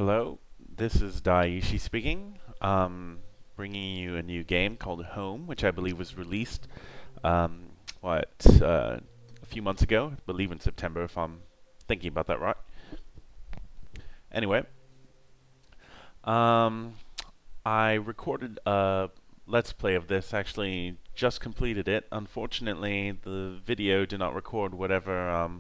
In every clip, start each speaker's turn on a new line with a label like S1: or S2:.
S1: Hello, this is Daiichi speaking. Bringing you a new game called Home, which I believe was released, um, what, a few months ago? I believe in September, if I'm thinking about that right. Anyway, um, I recorded a Let's Play of this, actually just completed it. Unfortunately, the video did not record whatever,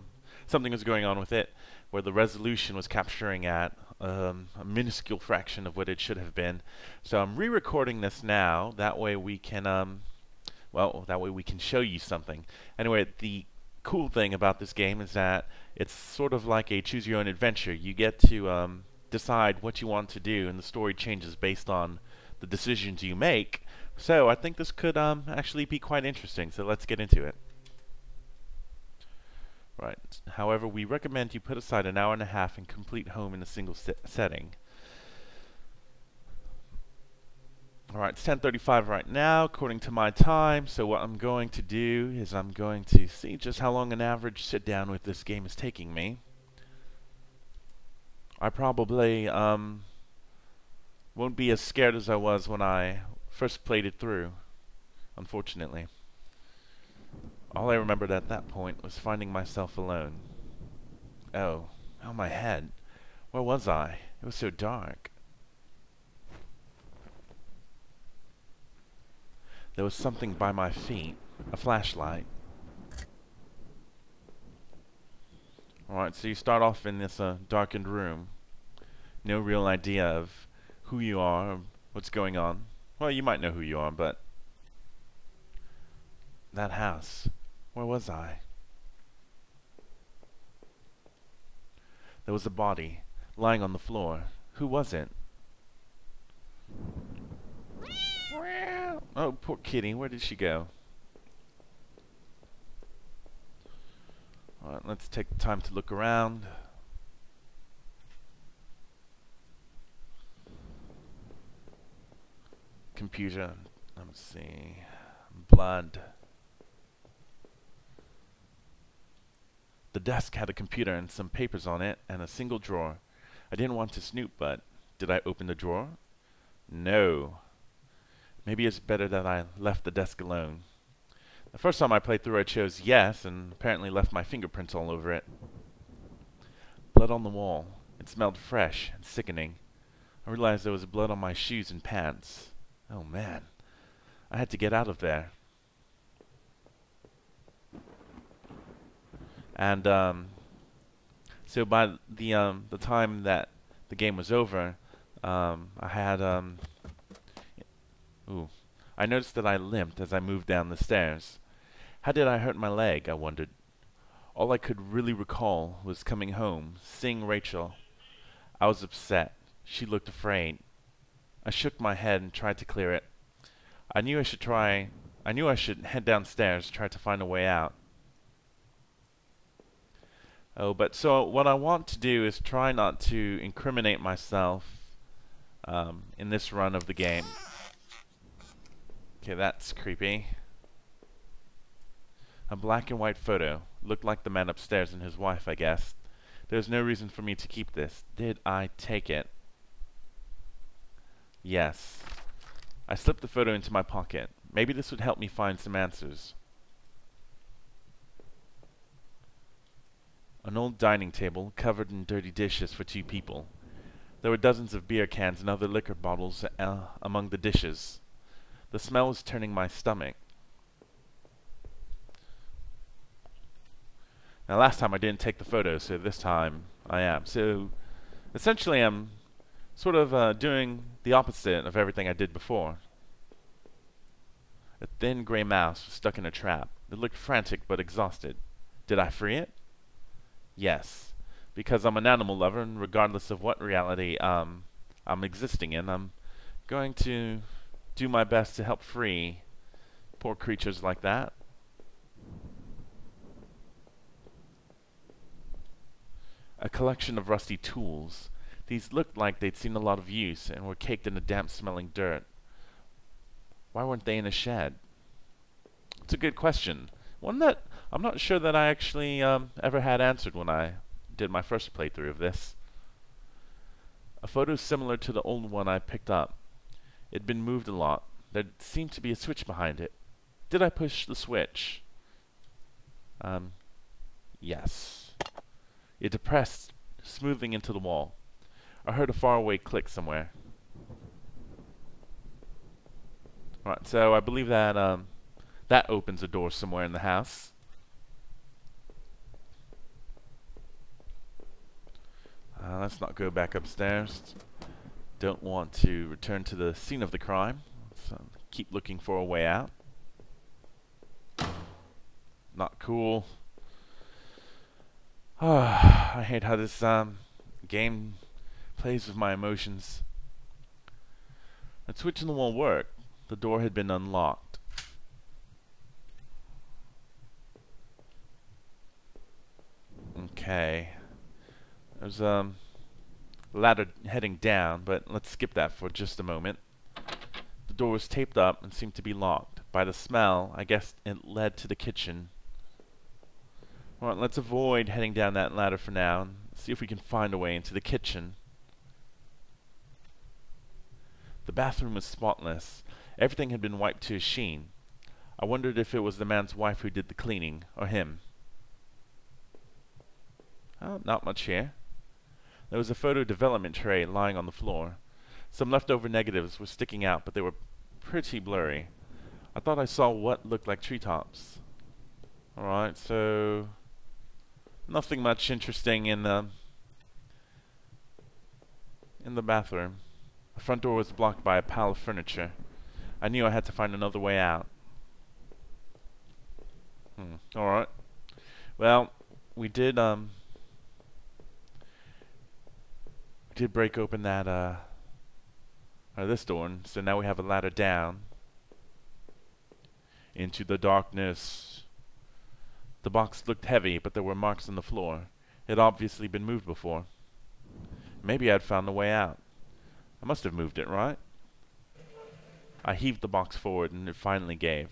S1: something was going on with it, where the resolution was capturing at a minuscule fraction of what it should have been. So I'm re-recording this now, that way we can, that way we can show you something. Anyway, the cool thing about this game is that it's sort of like a choose your own adventure. You get to decide what you want to do, and the story changes based on the decisions you make. So I think this could actually be quite interesting. So let's get into it. Right. However, we recommend you put aside an hour and a half and complete Home in a single setting. Alright, it's 10:35 right now, according to my time, so what I'm going to do is I'm going to see just how long an average sit down with this game is taking me. I probably won't be as scared as I was when I first played it through, unfortunately. All I remembered at that point was finding myself alone. Oh, my head. Where was I? It was so dark. There was something by my feet. A flashlight. Alright, so you start off in this darkened room. No real idea of who you are or what's going on. Well, you might know who you are, but... that house. Where was I? There was a body lying on the floor. Who was it? Oh, poor kitty. Where did she go? Alright, let's take the time to look around. Computer. Let's see. Blood. The desk had a computer and some papers on it, and a single drawer. I didn't want to snoop, but did I open the drawer? No. Maybe it's better that I left the desk alone. The first time I played through I chose yes, and apparently left my fingerprints all over it. Blood on the wall. It smelled fresh and sickening. I realized there was blood on my shoes and pants. Oh man. I had to get out of there. And so by the time that the game was over, I had I noticed that I limped as I moved down the stairs. How did I hurt my leg, I wondered. All I could really recall was coming home, seeing Rachel. I was upset. She looked afraid. I shook my head and tried to clear it. I knew I should head downstairs, try to find a way out. Oh, but so what I want to do is try not to incriminate myself in this run of the game. Okay, that's creepy. A black and white photo. Looked like the man upstairs and his wife, I guess. There's no reason for me to keep this. Did I take it? Yes. I slipped the photo into my pocket. Maybe this would help me find some answers. An old dining table covered in dirty dishes for two people. There were dozens of beer cans and other liquor bottles among the dishes. The smell was turning my stomach. Now last time I didn't take the photo, so this time I am. So essentially I'm sort of doing the opposite of everything I did before. A thin gray mouse was stuck in a trap. It looked frantic but exhausted. Did I free it? Yes. Because I'm an animal lover, and regardless of what reality I'm existing in, I'm going to do my best to help free poor creatures like that. A collection of rusty tools. These looked like they'd seen a lot of use and were caked in a damp-smelling dirt. Why weren't they in a shed? It's a good question. One that I'm not sure that I actually ever had answered when I did my first playthrough of this. A photo similar to the old one I picked up. It'd been moved a lot. There seemed to be a switch behind it. Did I push the switch? Yes. It depressed, smoothing into the wall. I heard a faraway click somewhere. Alright, so I believe that that opens a door somewhere in the house. Let's not go back upstairs. Don't want to return to the scene of the crime. So keep looking for a way out. Not cool. I hate how this game plays with my emotions. The switch in the wall worked. The door had been unlocked. Okay. There's a ladder heading down, but let's skip that for just a moment. The door was taped up and seemed to be locked. By the smell, I guess it led to the kitchen. Alright, let's avoid heading down that ladder for now and see if we can find a way into the kitchen. The bathroom was spotless. Everything had been wiped to a sheen. I wondered if it was the man's wife who did the cleaning, or him. Oh, not much here. There was a photo development tray lying on the floor. Some leftover negatives were sticking out, but they were pretty blurry. I thought I saw what looked like treetops. Alright, so nothing much interesting in the bathroom. The front door was blocked by a pile of furniture. I knew I had to find another way out. Alright. Well, we did break open that this door, and so now we have a ladder down into the darkness. The box looked heavy, but there were marks on the floor. It had obviously been moved before. Maybe I'd found a way out. I must have moved it, right? I heaved the box forward and it finally gave.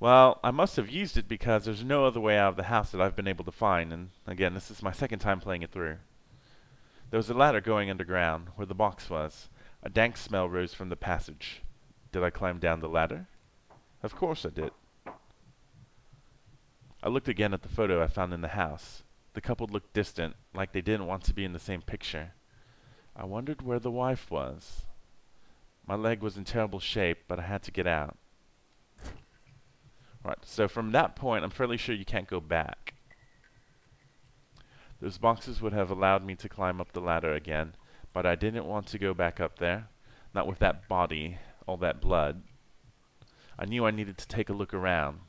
S1: Well, I must have used it because there's no other way out of the house that I've been able to find, and again, this is my second time playing it through. There was a ladder going underground, where the box was. A dank smell rose from the passage. Did I climb down the ladder? Of course I did. I looked again at the photo I found in the house. The couple looked distant, like they didn't want to be in the same picture. I wondered where the wife was. My leg was in terrible shape, but I had to get out. Right, so from that point, I'm fairly sure you can't go back. Those boxes would have allowed me to climb up the ladder again, but I didn't want to go back up there. Not with that body, all that blood. I knew I needed to take a look around.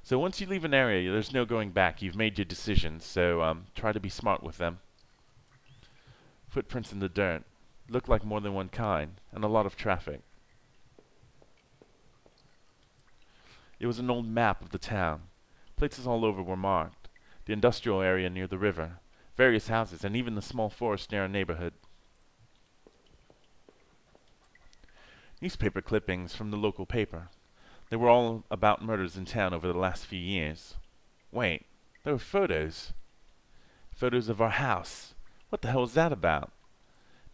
S1: So once you leave an area, there's no going back. You've made your decisions, so try to be smart with them. Footprints in the dirt. Looked like more than one kind, and a lot of traffic. It was an old map of the town. Places all over were marked. The industrial area near the river, various houses, and even the small forest near our neighborhood. Newspaper clippings from the local paper. They were all about murders in town over the last few years. Wait, there were photos. Photos of our house. What the hell was that about?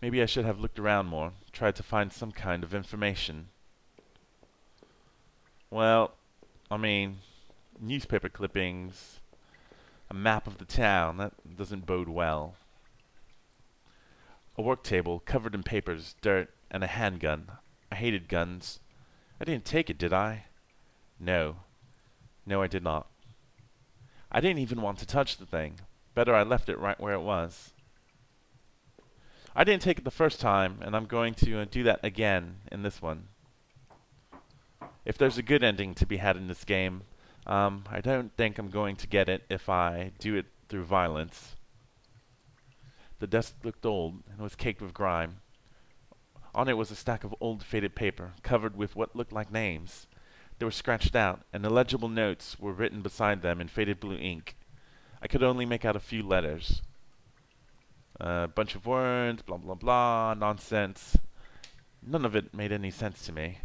S1: Maybe I should have looked around more, tried to find some kind of information. Well, I mean, newspaper clippings, a map of the town, that doesn't bode well. A work table covered in papers, dirt, and a handgun. I hated guns. I didn't take it, did I? No. No, I did not. I didn't even want to touch the thing. Better I left it right where it was. I didn't take it the first time, and I'm going to do that again in this one. If there's a good ending to be had in this game, I don't think I'm going to get it if I do it through violence. The desk looked old and was caked with grime. On it was a stack of old faded paper, covered with what looked like names. They were scratched out, and illegible notes were written beside them in faded blue ink. I could only make out a few letters. A bunch of words, blah blah blah, nonsense. None of it made any sense to me.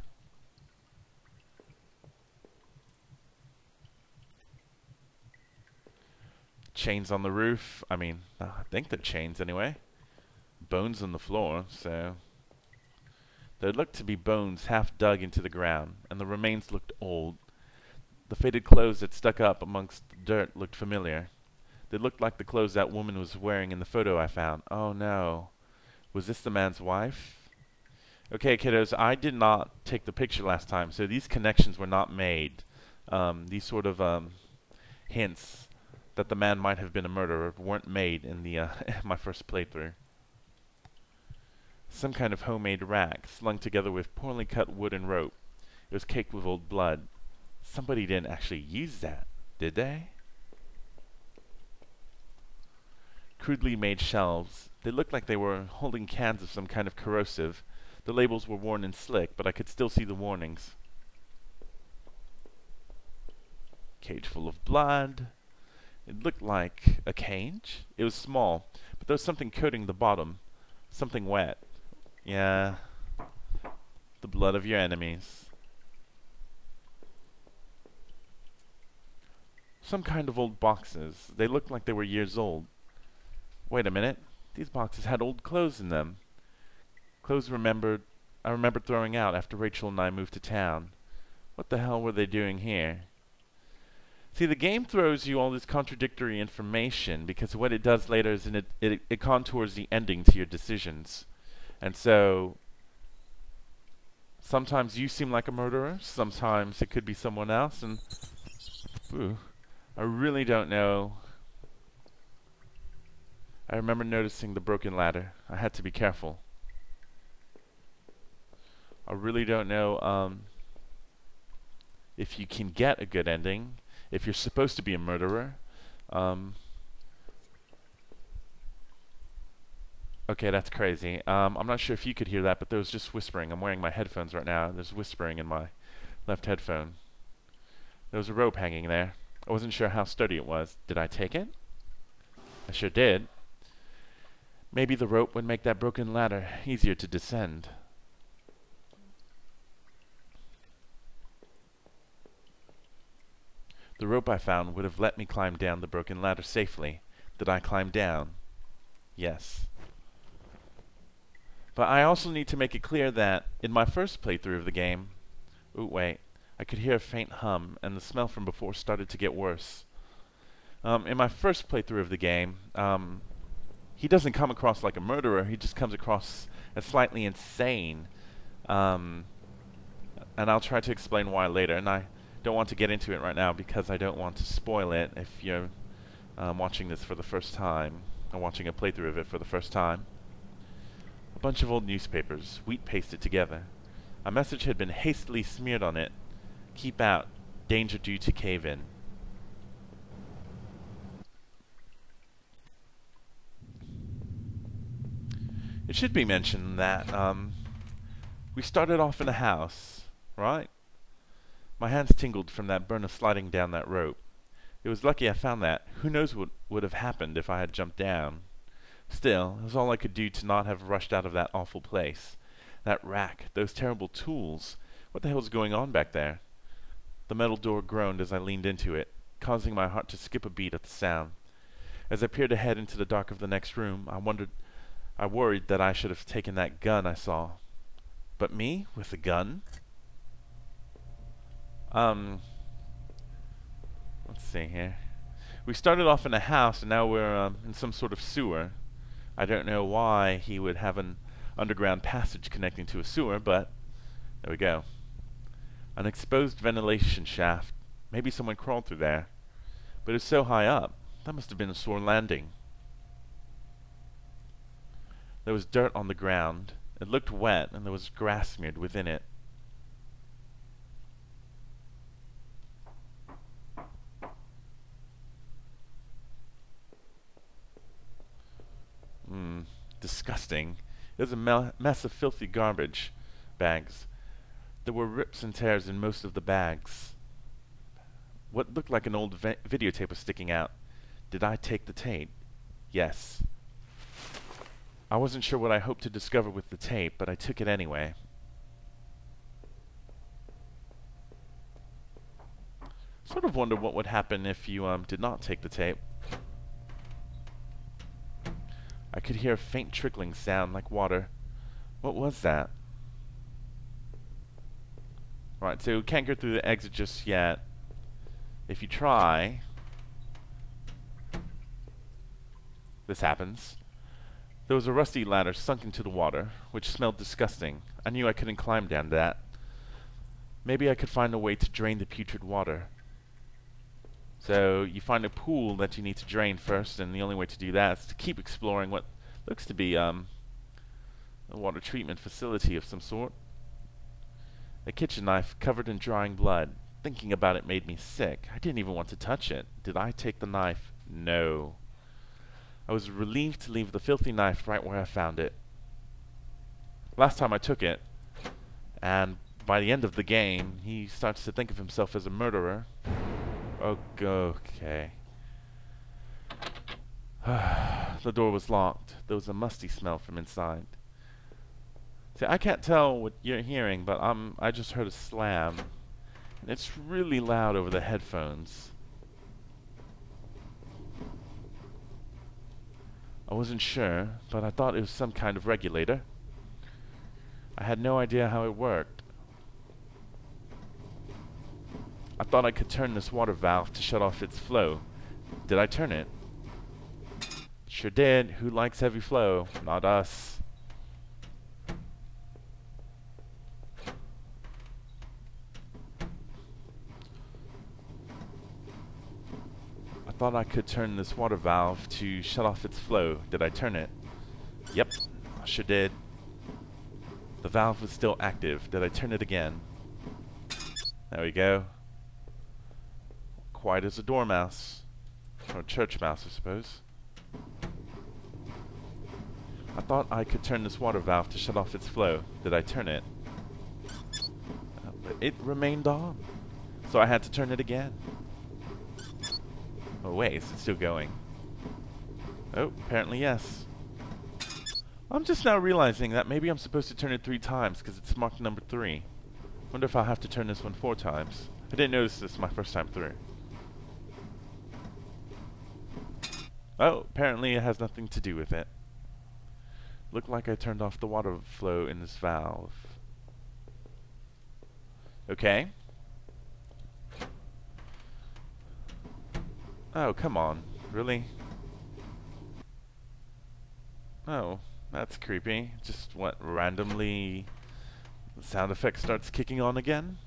S1: Chains on the roof. I mean, I think they're chains anyway. bones on the floor, so there looked to be bones half dug into the ground, and the remains looked old. The faded clothes that stuck up amongst the dirt looked familiar. They looked like the clothes that woman was wearing in the photo I found. Oh no. Was this the man's wife? Okay, kiddos, I did not take the picture last time, so these connections were not made. These sort of hints that the man might have been a murderer weren't made in the my first playthrough. Some kind of homemade rack, slung together with poorly cut wood and rope. It was caked with old blood. Somebody didn't actually use that, did they? Crudely made shelves. They looked like they were holding cans of some kind of corrosive. The labels were worn and slick, but I could still see the warnings. Cage full of blood. It looked like a cage. It was small, but there was something coating the bottom. Something wet. Yeah. The blood of your enemies. Some kind of old boxes. They looked like they were years old. Wait a minute. These boxes had old clothes in them. Clothes I remembered throwing out after Rachel and I moved to town. What the hell were they doing here? See, the game throws you all this contradictory information because what it does later is it contours the ending to your decisions. And so, sometimes you seem like a murderer, sometimes it could be someone else, and I really don't know. I remember noticing the broken ladder. I had to be careful. I really don't know if you can get a good ending, if you're supposed to be a murderer. Okay, that's crazy. I'm not sure if you could hear that, but there was just whispering. I'm wearing my headphones right now, and there's whispering in my left headphone. There was a rope hanging there. I wasn't sure how sturdy it was. Did I take it? I sure did. Maybe the rope would make that broken ladder easier to descend. The rope I found would have let me climb down the broken ladder safely. Did I climb down? Yes. But I also need to make it clear that in my first playthrough of the game... Ooh, wait. I could hear a faint hum, and the smell from before started to get worse. In my first playthrough of the game, he doesn't come across like a murderer. He just comes across as slightly insane. And I'll try to explain why later. And I don't want to get into it right now because I don't want to spoil it if you're watching this for the first time, or watching a playthrough of it for the first time. A bunch of old newspapers, wheat pasted together. A message had been hastily smeared on it. Keep out. Danger due to cave in. It should be mentioned that we started off in a house, right? My hands tingled from that burn of sliding down that rope. It was lucky I found that. Who knows what would have happened if I had jumped down. Still, it was all I could do to not have rushed out of that awful place. That rack, those terrible tools. What the hell was going on back there? The metal door groaned as I leaned into it, causing my heart to skip a beat at the sound. As I peered ahead into the dark of the next room, I worried that I should have taken that gun I saw. But me? With a gun? Let's see here. We started off in a house, and now we're in some sort of sewer. I don't know why he would have an underground passage connecting to a sewer, but there we go. An exposed ventilation shaft. Maybe someone crawled through there. But it's so high up. That must have been a sore landing. There was dirt on the ground. It looked wet, and there was grass smeared within it. Disgusting. It was a mess of filthy garbage bags. There were rips and tears in most of the bags. What looked like an old videotape was sticking out. Did I take the tape? Yes. I wasn't sure what I hoped to discover with the tape, but I took it anyway. Sort of wonder what would happen if you did not take the tape. I could hear a faint trickling sound like water. What was that? Right, so can't go through the exit just yet. If you try, this happens. There was a rusty ladder sunk into the water, which smelled disgusting. I knew I couldn't climb down that. Maybe I could find a way to drain the putrid water. So you find a pool that you need to drain first, and the only way to do that is to keep exploring what looks to be a water treatment facility of some sort. A kitchen knife covered in drying blood. Thinking about it made me sick. I didn't even want to touch it. Did I take the knife? No. I was relieved to leave the filthy knife right where I found it. Last time I took it, and by the end of the game, he starts to think of himself as a murderer. Okay. The door was locked. There was a musty smell from inside. See, I can't tell what you're hearing, but I just heard a slam. And it's really loud over the headphones. I wasn't sure, but I thought it was some kind of regulator. I had no idea how it worked. I thought I could turn this water valve to shut off its flow. Did I turn it? Sure did. Who likes heavy flow? Not us. I thought I could turn this water valve to shut off its flow. Did I turn it? Yep, I sure did. The valve was still active. Did I turn it again? There we go. Quiet as a dormouse. Or a church mouse, I suppose. I thought I could turn this water valve to shut off its flow. Did I turn it? But it remained on. So I had to turn it again. Oh wait, is it still going? Oh, apparently yes. I'm just now realizing that maybe I'm supposed to turn it 3 times because it's marked number 3. Wonder if I'll have to turn this one 4 times. I didn't notice this my first time through. Oh, apparently it has nothing to do with it. Looked like I turned off the water flow in this valve. Okay. Oh, come on. Really? Oh, that's creepy. Just, what, randomly the sound effect starts kicking on again?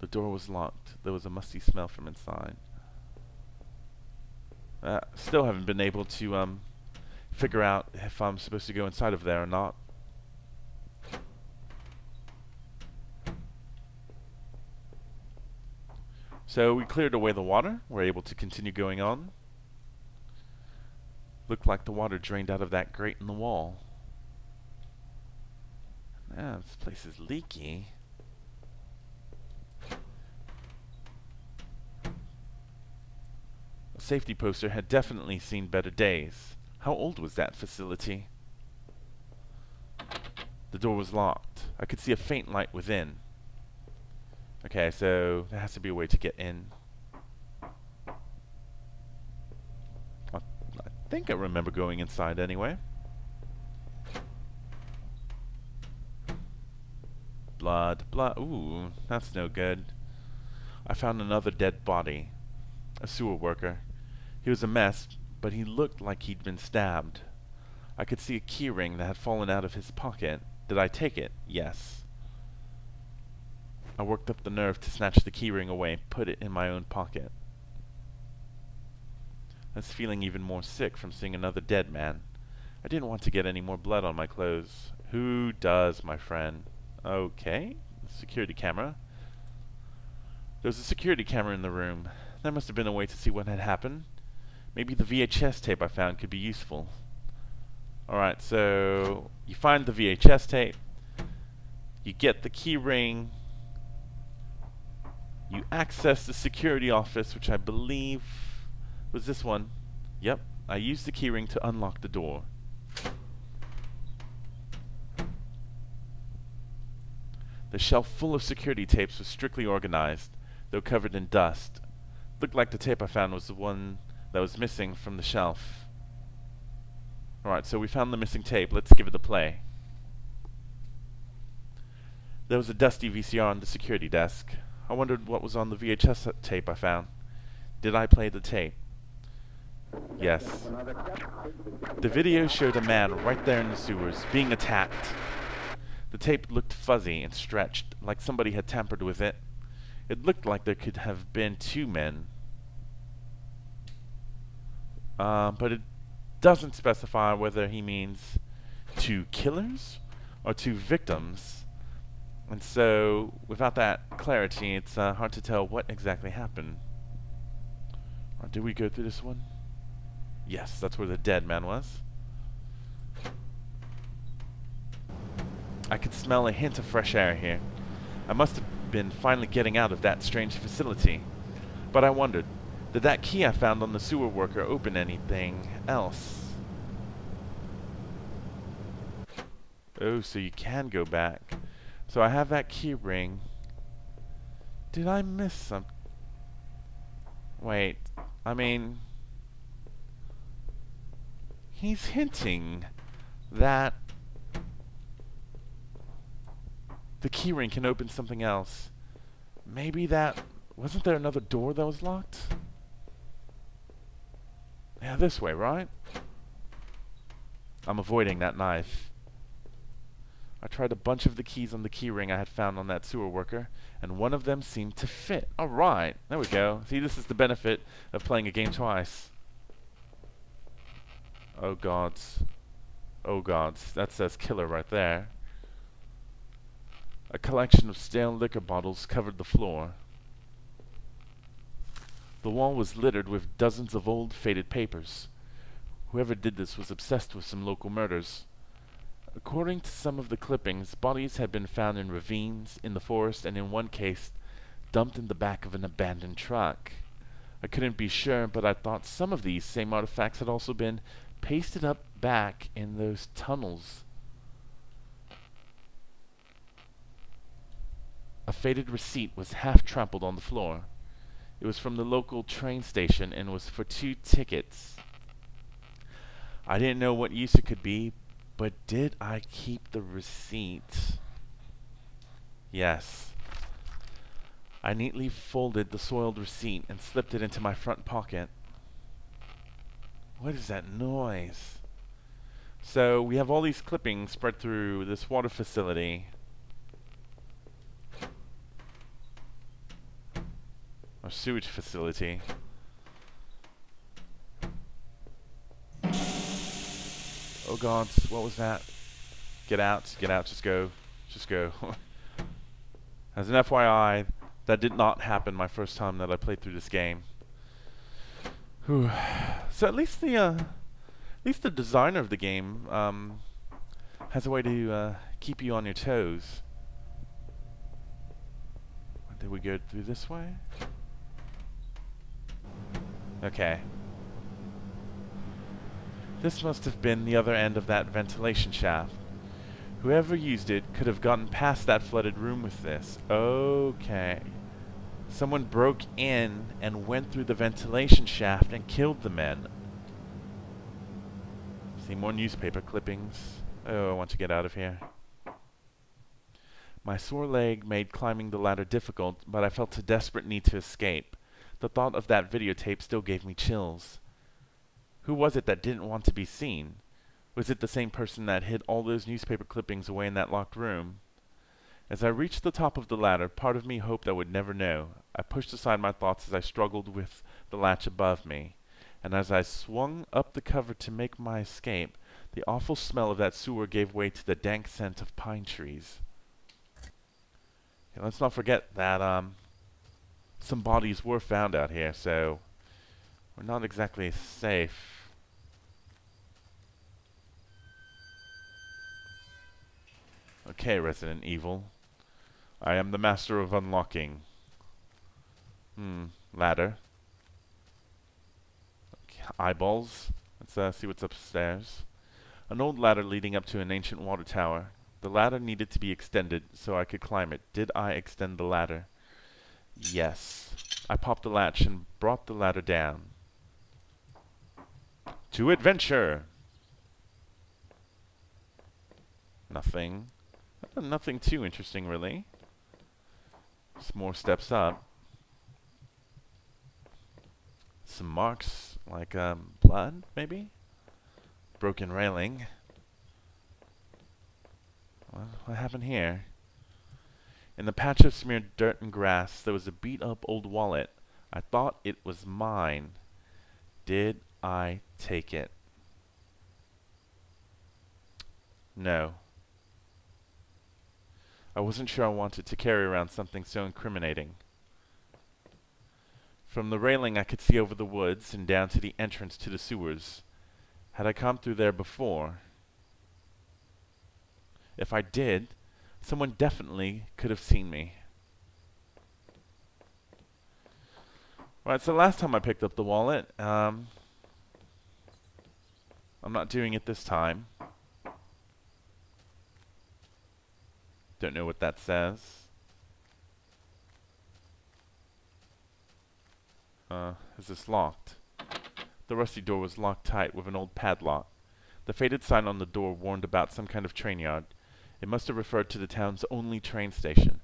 S1: The door was locked. There was a musty smell from inside. Still haven't been able to, figure out if I'm supposed to go inside of there or not. So we cleared away the water. We're able to continue going on. Looked like the water drained out of that grate in the wall. Ah, this place is leaky. A safety poster had definitely seen better days. How old was that facility? The door was locked. I could see a faint light within. Okay, so there has to be a way to get in. I think I remember going inside anyway. Blood. Ooh, that's no good. I found another dead body. A sewer worker. He was a mess, but he looked like he'd been stabbed. I could see a keyring that had fallen out of his pocket. Did I take it? Yes. I worked up the nerve to snatch the keyring away and put it in my own pocket. I was feeling even more sick from seeing another dead man. I didn't want to get any more blood on my clothes. Who does, my friend? Okay. Security camera. There was a security camera in the room. There must have been a way to see what had happened. Maybe the VHS tape I found could be useful. Alright, so you find the VHS tape. You get the keyring. You access the security office, which I believe was this one. Yep, I used the keyring to unlock the door. The shelf full of security tapes was strictly organized, though covered in dust. Looked like the tape I found was the one that was missing from the shelf. Alright, so we found the missing tape. Let's give it a play. There was a dusty VCR on the security desk. I wondered what was on the VHS tape I found. Did I play the tape? Yes. The video showed a man right there in the sewers, being attacked. The tape looked fuzzy and stretched, like somebody had tampered with it. It looked like there could have been two men. But it doesn't specify whether he means two killers or two victims. And so, without that clarity, it's hard to tell what exactly happened. Or did we go through this one? Yes, that's where the dead man was. I could smell a hint of fresh air here. I must have been finally getting out of that strange facility. But I wondered, did that key I found on the sewer worker open anything else? Oh, so you can go back. So I have that key ring. Did I miss something? Wait, I mean... He's hinting that the keyring can open something else. Maybe that... Wasn't there another door that was locked? Yeah, this way, right? I'm avoiding that knife. I tried a bunch of the keys on the keyring I had found on that sewer worker, and one of them seemed to fit. Alright, there we go. See, this is the benefit of playing a game twice. Oh gods. Oh gods. That says killer right there. A collection of stale liquor bottles covered the floor. The wall was littered with dozens of old, faded papers. Whoever did this was obsessed with some local murders. According to some of the clippings, bodies had been found in ravines, in the forest, and in one case, dumped in the back of an abandoned truck. I couldn't be sure, but I thought some of these same artifacts had also been pasted up back in those tunnels. A faded receipt was half trampled on the floor. It was from the local train station and was for 2 tickets. I didn't know what use it could be, but did I keep the receipt? Yes. I neatly folded the soiled receipt and slipped it into my front pocket. What is that noise? So we have all these clippings spread through this water facility. Or sewage facility. Oh god, what was that? Get out, just go. Just go. As an FYI, that did not happen my first time that I played through this game. Whew. So at least the designer of the game has a way to keep you on your toes. Did we go through this way? Okay. This must have been the other end of that ventilation shaft. Whoever used it could have gotten past that flooded room with this. Okay. Someone broke in and went through the ventilation shaft and killed the men. See more newspaper clippings. Oh, I want to get out of here. My sore leg made climbing the ladder difficult, but I felt a desperate need to escape. The thought of that videotape still gave me chills. Who was it that didn't want to be seen? Was it the same person that hid all those newspaper clippings away in that locked room? As I reached the top of the ladder, part of me hoped I would never know. I pushed aside my thoughts as I struggled with the latch above me. And as I swung up the cover to make my escape, the awful smell of that sewer gave way to the dank scent of pine trees. Okay, let's not forget that some bodies were found out here, so we're not exactly safe. Okay, Resident Evil. I am the master of unlocking. Ladder. Okay, eyeballs. Let's see what's upstairs. An old ladder leading up to an ancient water tower. The ladder needed to be extended so I could climb it. Did I extend the ladder? Yes. I popped the latch and brought the ladder down. To adventure! Nothing. Nothing too interesting, really. Just more steps up. Some marks, like blood, maybe? Broken railing. What happened here? In the patch of smeared dirt and grass, there was a beat-up old wallet. I thought it was mine. Did I take it? No. I wasn't sure I wanted to carry around something so incriminating. From the railing I could see over the woods and down to the entrance to the sewers. Had I come through there before? If I did, someone definitely could have seen me. Right, so last time I picked up the wallet, I'm not doing it this time. Don't know what that says. Is this locked? The rusty door was locked tight with an old padlock. The faded sign on the door warned about some kind of train yard. It must have referred to the town's only train station.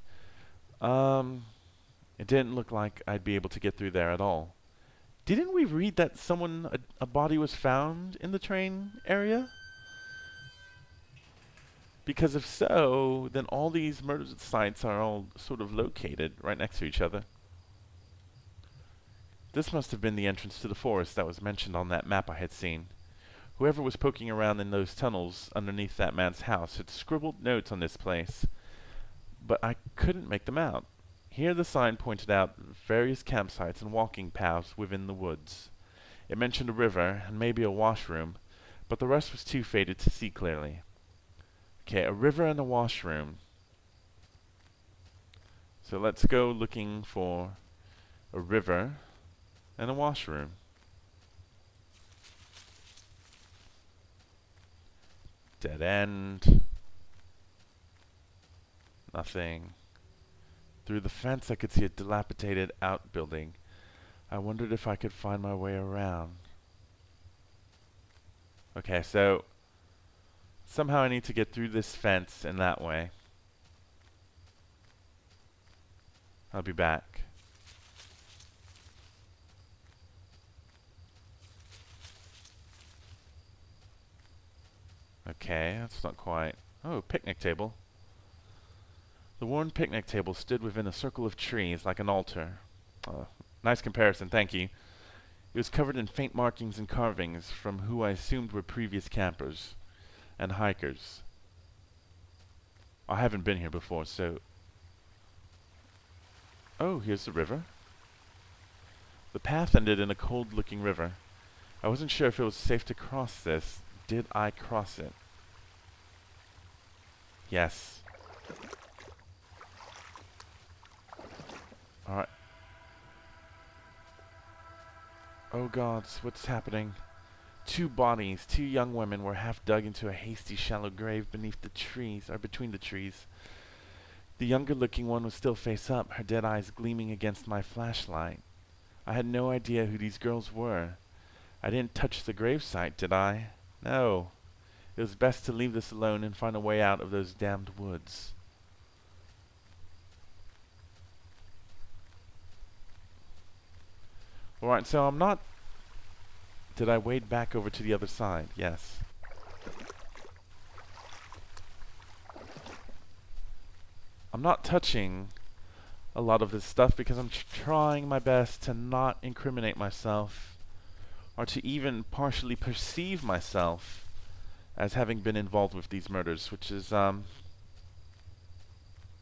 S1: It didn't look like I'd be able to get through there at all. Didn't we read that a body was found in the train area? Because if so, then all these murder sites are all sort of located right next to each other. This must have been the entrance to the forest that was mentioned on that map I had seen. Whoever was poking around in those tunnels underneath that man's house had scribbled notes on this place, but I couldn't make them out. Here the sign pointed out various campsites and walking paths within the woods. It mentioned a river and maybe a washroom, but the rest was too faded to see clearly. Okay, a river and a washroom. So let's go looking for a river and a washroom. Dead end. Nothing. Through the fence I could see a dilapidated outbuilding. I wondered if I could find my way around. Okay, so somehow I need to get through this fence in that way. I'll be back. Okay, that's not quite... Oh, picnic table. The worn picnic table stood within a circle of trees like an altar. Nice comparison, thank you. It was covered in faint markings and carvings from who I assumed were previous campers and hikers. I haven't been here before, so... Oh, here's the river. The path ended in a cold-looking river. I wasn't sure if it was safe to cross this. Did I cross it? Yes. Alright. Oh gods, what's happening? Two bodies, two young women, were half dug into a hasty, shallow grave beneath the trees, or between the trees. The younger-looking one was still face up, her dead eyes gleaming against my flashlight. I had no idea who these girls were. I didn't touch the gravesite, did I? No. It was best to leave this alone and find a way out of those damned woods. Alright, so I'm not... Did I wade back over to the other side? Yes. I'm not touching a lot of this stuff because I'm trying my best to not incriminate myself or to even partially perceive myself as having been involved with these murders, which is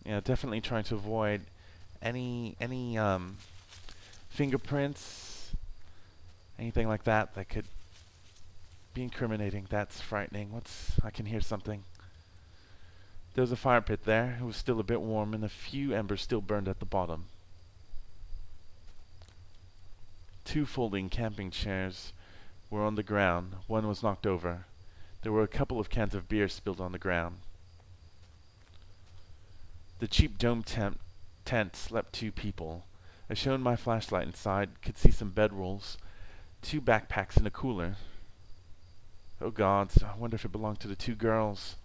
S1: definitely trying to avoid any fingerprints, anything like that that could be incriminating. That's frightening. I can hear something. There was a fire pit there. It was still a bit warm, and a few embers still burned at the bottom. Two folding camping chairs were on the ground. One was knocked over. There were a couple of cans of beer spilled on the ground. The cheap dome tent slept two people. I shone my flashlight inside, could see some bedrolls, two backpacks, and a cooler. Oh gods, I wonder if it belonged to the two girls.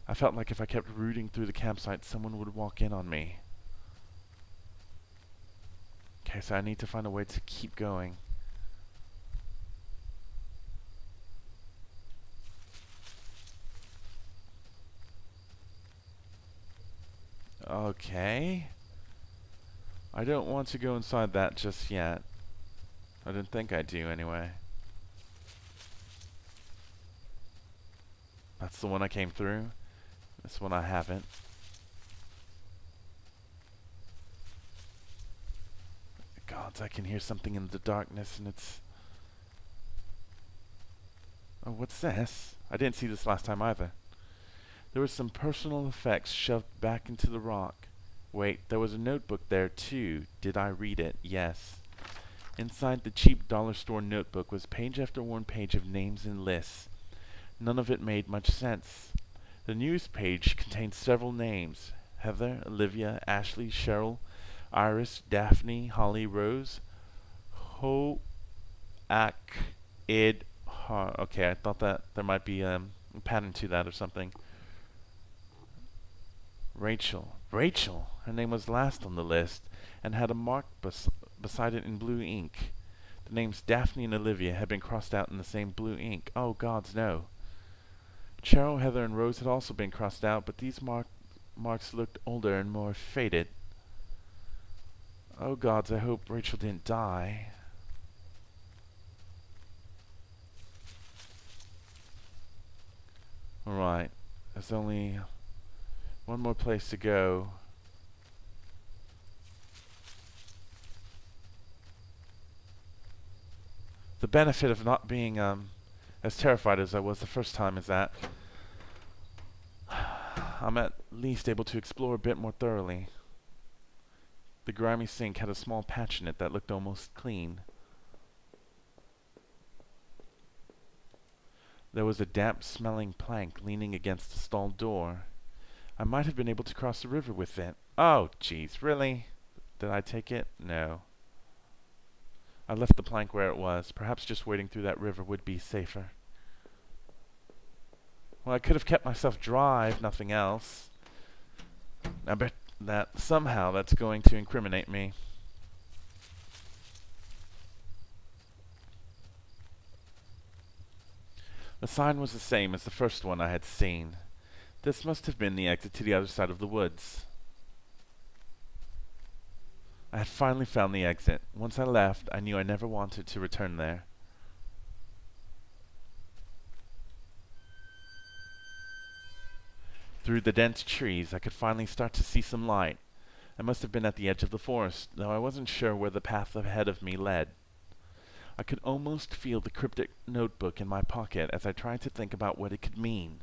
S1: I felt like if I kept rooting through the campsite, someone would walk in on me. Okay, so I need to find a way to keep going. Okay. I don't want to go inside that just yet. I didn't think I do anyway. That's the one I came through. This one I haven't. Gods, I can hear something in the darkness and it's... Oh, what's this? I didn't see this last time either. There were some personal effects shoved back into the rock. Wait, there was a notebook there too. Did I read it? Yes. Inside the cheap dollar store notebook was page after one page of names and lists. None of it made much sense. The news page contained several names. Heather, Olivia, Ashley, Cheryl, Iris, Daphne, Holly, Rose, Ho, Ak, Id, Har. Okay, I thought that there might be a pattern to that or something. Rachel. Rachel! Her name was last on the list and had a mark beside it in blue ink. The names Daphne and Olivia had been crossed out in the same blue ink. Oh, gods, no. Cheryl, Heather, and Rose had also been crossed out, but these marks looked older and more faded. Oh, gods, I hope Rachel didn't die. Alright, there's only one more place to go. The benefit of not being as terrified as I was the first time is that I'm at least able to explore a bit more thoroughly. The grimy sink had a small patch in it that looked almost clean. There was a damp-smelling plank leaning against the stall door. I might have been able to cross the river with it. Oh, jeez, really? Did I take it? No. I left the plank where it was. Perhaps just wading through that river would be safer. Well, I could have kept myself dry, if nothing else. I bet that somehow that's going to incriminate me. The sign was the same as the first one I had seen. This must have been the exit to the other side of the woods. I had finally found the exit. Once I left, I knew I never wanted to return there. Through the dense trees, I could finally start to see some light. I must have been at the edge of the forest, though I wasn't sure where the path ahead of me led. I could almost feel the cryptic notebook in my pocket as I tried to think about what it could mean.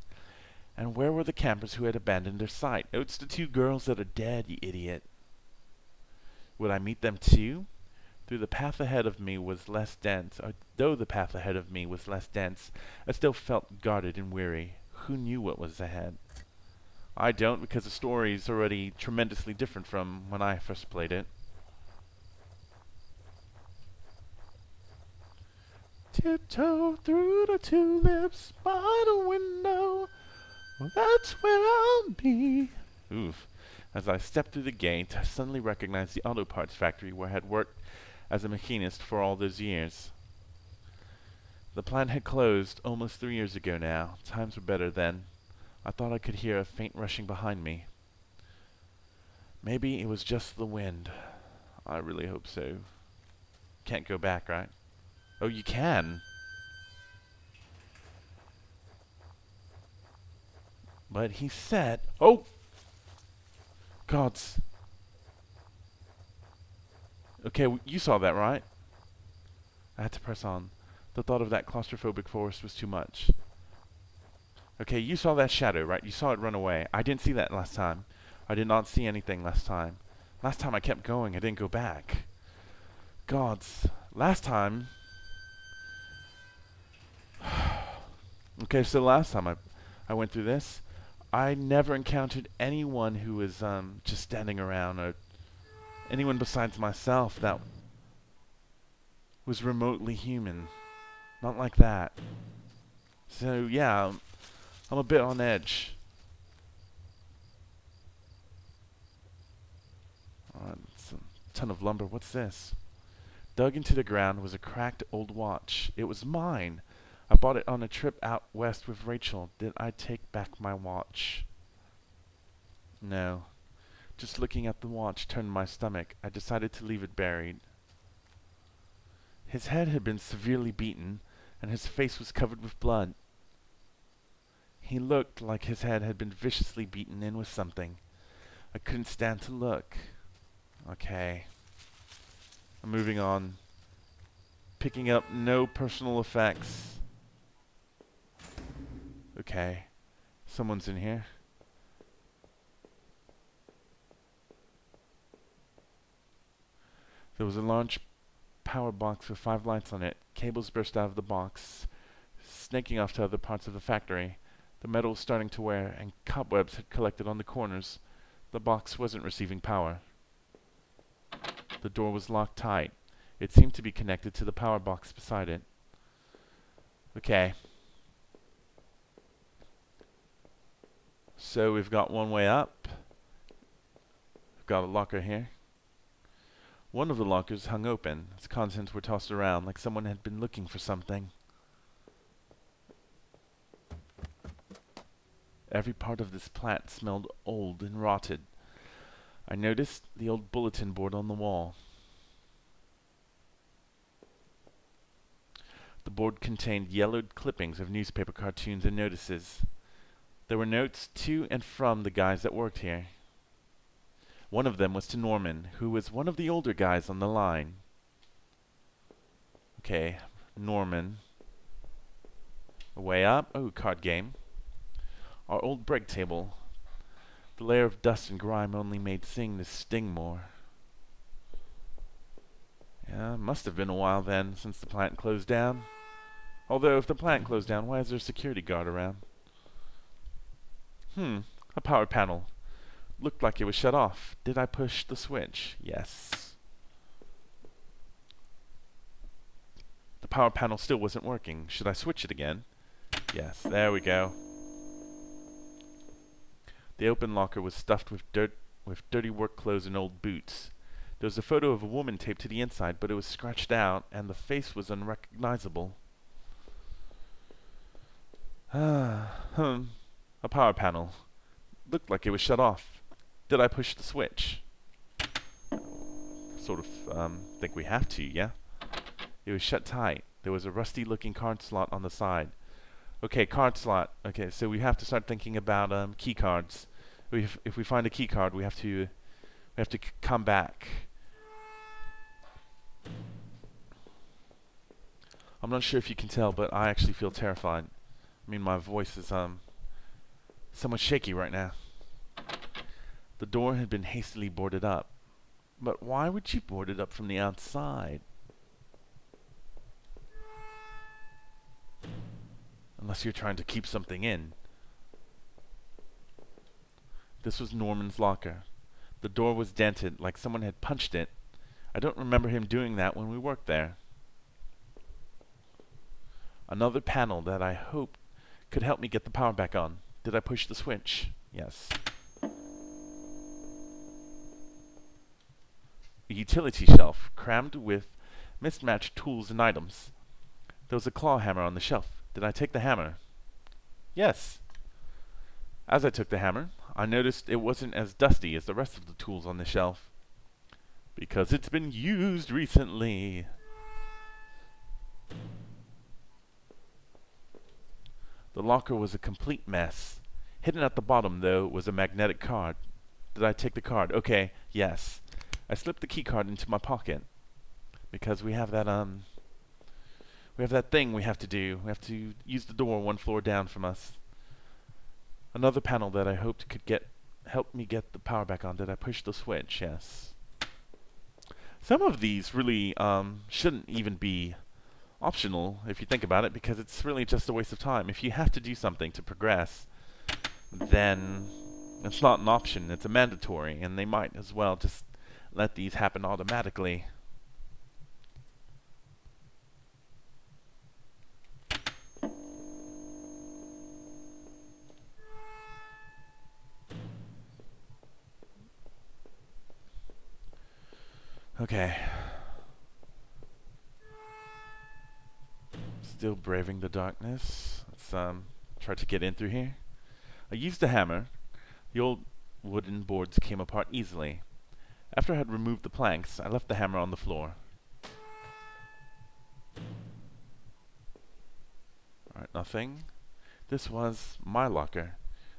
S1: And where were the campers who had abandoned their site? Oh, it's the two girls that are dead, you idiot. Would I meet them too? Though the path ahead of me was less dense, I still felt guarded and weary. Who knew what was ahead? I don't, because the story is already tremendously different from when I first played it. Tiptoe through the tulips by the window. Well, that's where I'll be. Oof. As I stepped through the gate, I suddenly recognized the auto parts factory where I had worked as a machinist for all those years. The plant had closed almost 3 years ago now. Times were better then. I thought I could hear a faint rushing behind me. Maybe it was just the wind. I really hope so. Can't go back, right? Oh, you can. But he said... Oh! Gods. Okay, you saw that, right? I had to press on. The thought of that claustrophobic forest was too much. Okay, you saw that shadow, right? You saw it run away. I didn't see that last time. I did not see anything last time. Last time I kept going. I didn't go back. Gods. Last time... Okay, so last time I went through this, I never encountered anyone who was just standing around, or anyone besides myself that was remotely human. Not like that. So yeah, I'm a bit on edge. It's a ton of lumber. What's this? Dug into the ground was a cracked old watch. It was mine. I bought it on a trip out west with Rachel. Did I take back my watch? No. Just looking at the watch turned my stomach. I decided to leave it buried. His head had been severely beaten, and his face was covered with blood. He looked like his head had been viciously beaten in with something. I couldn't stand to look. Okay. I'm moving on. Picking up no personal effects. Okay. Someone's in here. There was a large power box with 5 lights on it. Cables burst out of the box, snaking off to other parts of the factory. The metal was starting to wear, and cobwebs had collected on the corners. The box wasn't receiving power. The door was locked tight. It seemed to be connected to the power box beside it. Okay. So we've got one way up. We've got a locker here. One of the lockers hung open. Its contents were tossed around like someone had been looking for something. Every part of this plant smelled old and rotted. I noticed the old bulletin board on the wall. The board contained yellowed clippings of newspaper cartoons and notices. There were notes to and from the guys that worked here. One of them was to Norman, who was one of the older guys on the line. Okay, Norman. Way up. Oh, card game. Our old break table. The layer of dust and grime only made seeing this sting more. Yeah, must have been a while then, since the plant closed down. Although, if the plant closed down, why is there a security guard around? A power panel. Looked like it was shut off. Did I push the switch? Yes. The power panel still wasn't working. Should I switch it again? Yes, there we go. The open locker was stuffed with dirty work clothes and old boots. There was a photo of a woman taped to the inside, but it was scratched out, and the face was unrecognizable. A power panel. Looked like it was shut off. Did I push the switch? Sort of, think we have to, yeah? It was shut tight. There was a rusty-looking card slot on the side. Okay, card slot. Okay, so we have to start thinking about key cards. If we find a key card, we have to come back. I'm not sure if you can tell, but I actually feel terrified. I mean, my voice is somewhat shaky right now. The door had been hastily boarded up. But why would you board it up from the outside? Unless you're trying to keep something in. This was Norman's locker. The door was dented, like someone had punched it. I don't remember him doing that when we worked there. Another panel that I hoped could help me get the power back on. Did I push the switch? Yes. A utility shelf, crammed with mismatched tools and items. There was a claw hammer on the shelf. Did I take the hammer? Yes. As I took the hammer, I noticed it wasn't as dusty as the rest of the tools on the shelf. Because it's been used recently. The locker was a complete mess. Hidden at the bottom, though, was a magnetic card. Did I take the card? Okay, yes. I slipped the key card into my pocket. Because we have that thing we have to do. We have to use the door one floor down from us. Another panel that I hoped could help me get the power back on. Did I push the switch? Yes. Some of these really shouldn't even be optional if you think about it, because it's really just a waste of time. If you have to do something to progress, then it's not an option, it's a mandatory, and they might as well just let these happen automatically. Okay. Still braving the darkness. Let's try to get in through here. I used a hammer. The old wooden boards came apart easily. After I had removed the planks, I left the hammer on the floor. Alright, nothing. This was my locker,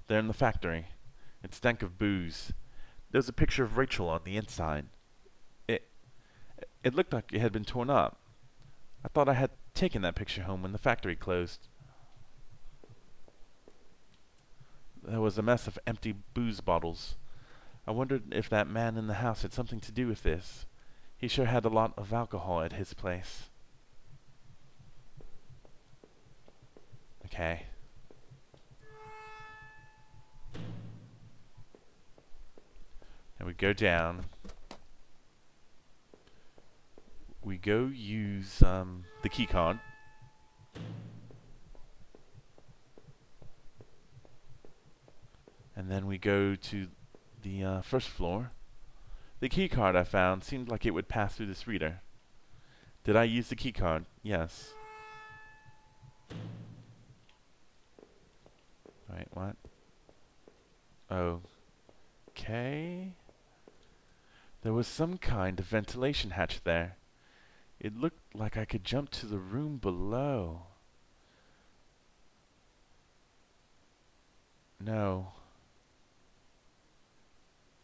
S1: there in the factory. It stank of booze. There was a picture of Rachel on the inside. It looked like it had been torn up. I thought I had taken that picture home when the factory closed. There was a mess of empty booze bottles. I wondered if that man in the house had something to do with this. He sure had a lot of alcohol at his place. Okay. And we go down. We go use the key card. And then we go to the first floor. The key card I found seemed like it would pass through this reader. Did I use the key card? Yes. Wait, what? Okay. There was some kind of ventilation hatch there. It looked like I could jump to the room below. No.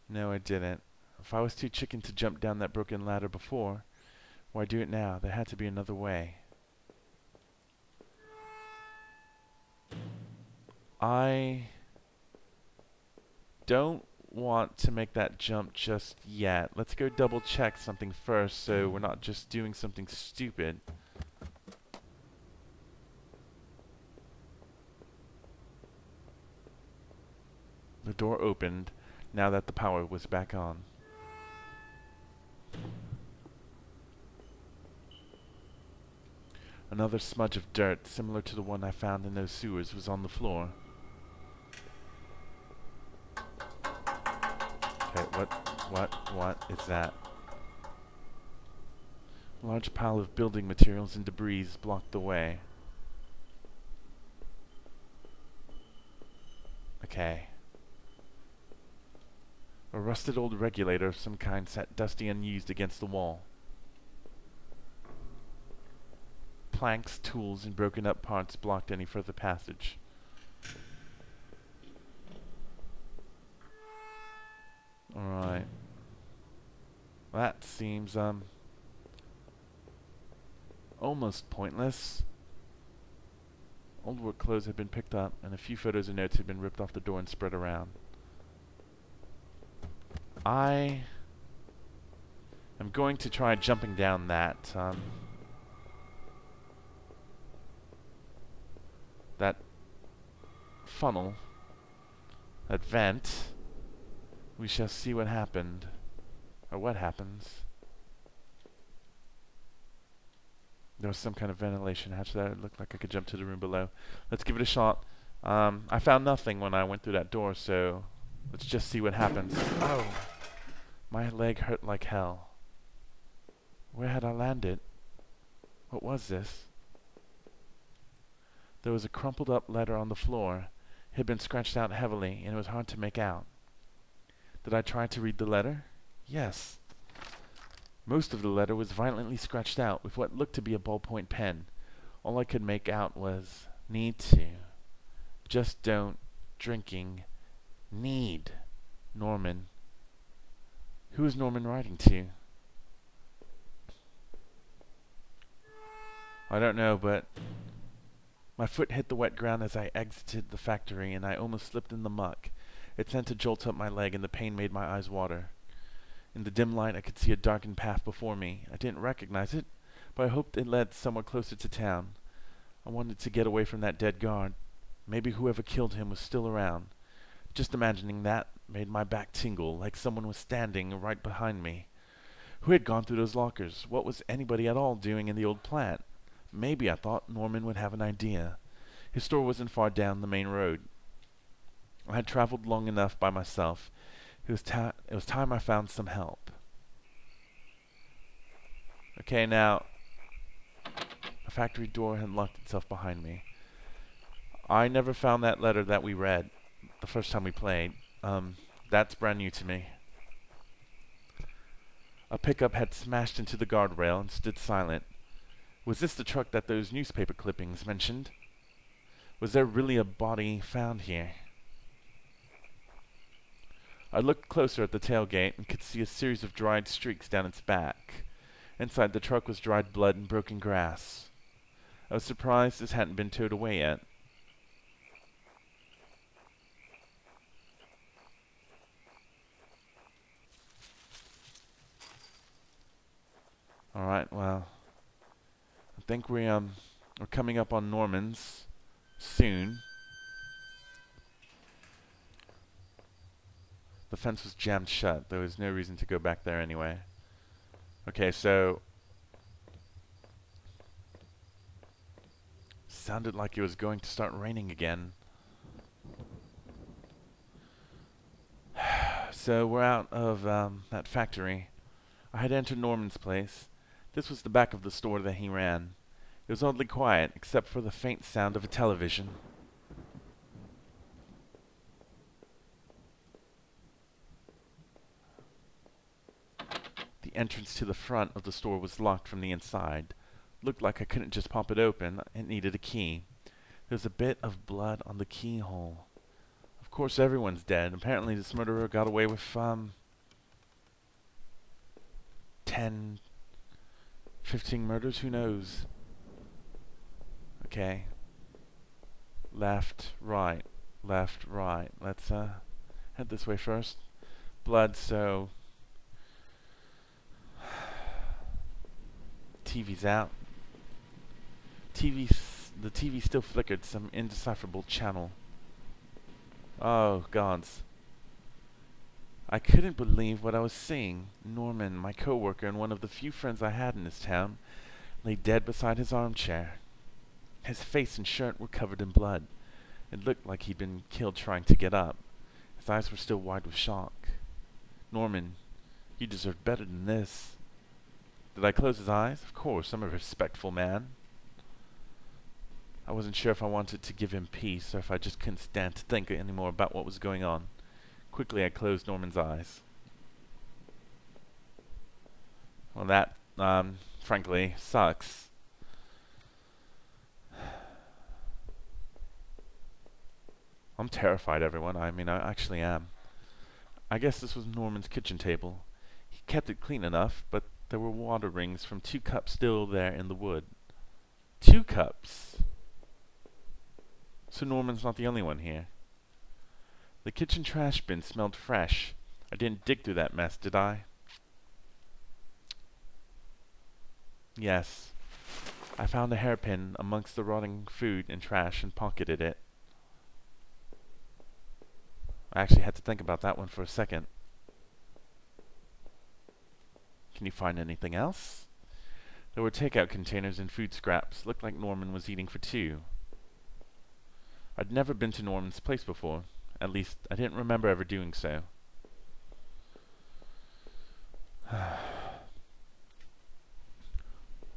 S1: No, I didn't. If I was too chicken to jump down that broken ladder before, why do it now? There had to be another way. I don't want to make that jump just yet. Let's go double check something first so we're not just doing something stupid. The door opened now that the power was back on. Another smudge of dirt, similar to the one I found in those sewers, was on the floor. Okay, what is that? A large pile of building materials and debris blocked the way. Okay. A rusted old regulator of some kind sat dusty and unused against the wall. Planks, tools, and broken up parts blocked any further passage. Alright. That seems, almost pointless. Old work clothes had been picked up, and a few photos and notes had been ripped off the door and spread around. I am going to try jumping down that, that funnel, that vent. We shall see what happened, or what happens. There was some kind of ventilation hatch there. It looked like I could jump to the room below. Let's give it a shot. I found nothing when I went through that door, so let's just see what happens. Oh! My leg hurt like hell. Where had I landed? What was this? There was a crumpled up letter on the floor. It had been scratched out heavily, and it was hard to make out. Did I try to read the letter? Yes. Most of the letter was violently scratched out with what looked to be a ballpoint pen. All I could make out was, need to. Just don't. Drinking. Need. Norman. Who is Norman writing to? I don't know, but my foot hit the wet ground as I exited the factory, and I almost slipped in the muck. It sent a jolt up my leg, and the pain made my eyes water. In the dim light, I could see a darkened path before me. I didn't recognize it, but I hoped it led somewhere closer to town. I wanted to get away from that dead guard. Maybe whoever killed him was still around. Just imagining that made my back tingle, like someone was standing right behind me. Who had gone through those lockers? What was anybody at all doing in the old plant? Maybe I thought Norman would have an idea. His store wasn't far down the main road. I had traveled long enough by myself. It was time I found some help. Okay, now, a factory door had locked itself behind me. I never found that letter that we read the first time we played. That's brand new to me. A pickup had smashed into the guardrail and stood silent. Was this the truck that those newspaper clippings mentioned? Was there really a body found here? I looked closer at the tailgate and could see a series of dried streaks down its back. Inside the truck was dried blood and broken grass. I was surprised this hadn't been towed away yet. Alright, well, I think we're coming up on Norman's soon. The fence was jammed shut. There was no reason to go back there anyway. Okay, so sounded like it was going to start raining again. So we're out of that factory. I had entered Norman's place. This was the back of the store that he ran. It was oddly quiet, except for the faint sound of a television. The entrance to the front of the store was locked from the inside. Looked like I couldn't just pop it open. It needed a key. There was a bit of blood on the keyhole. Of course everyone's dead. Apparently this murderer got away with 10, 15 murders, who knows? Okay. Left, right. Left, right. Let's head this way first. Blood, so TV's out. The TV still flickered some indecipherable channel. Oh, gods. I couldn't believe what I was seeing. Norman, my coworker and one of the few friends I had in this town, lay dead beside his armchair. His face and shirt were covered in blood. It looked like he'd been killed trying to get up. His eyes were still wide with shock. Norman, you deserved better than this. Did I close his eyes? Of course, I'm a respectful man. I wasn't sure if I wanted to give him peace or if I just couldn't stand to think anymore about what was going on. Quickly, I closed Norman's eyes. Well, that, frankly, sucks. I'm terrified, everyone. I mean, I actually am. I guess this was Norman's kitchen table. He kept it clean enough, but there were water rings from 2 cups still there in the wood. 2 cups! So Norman's not the only one here. The kitchen trash bin smelled fresh. I didn't dig through that mess, did I? Yes. I found a hairpin amongst the rotting food and trash and pocketed it. I actually had to think about that one for a second. Can you find anything else? There were takeout containers and food scraps. Looked like Norman was eating for 2. I'd never been to Norman's place before. At least, I didn't remember ever doing so.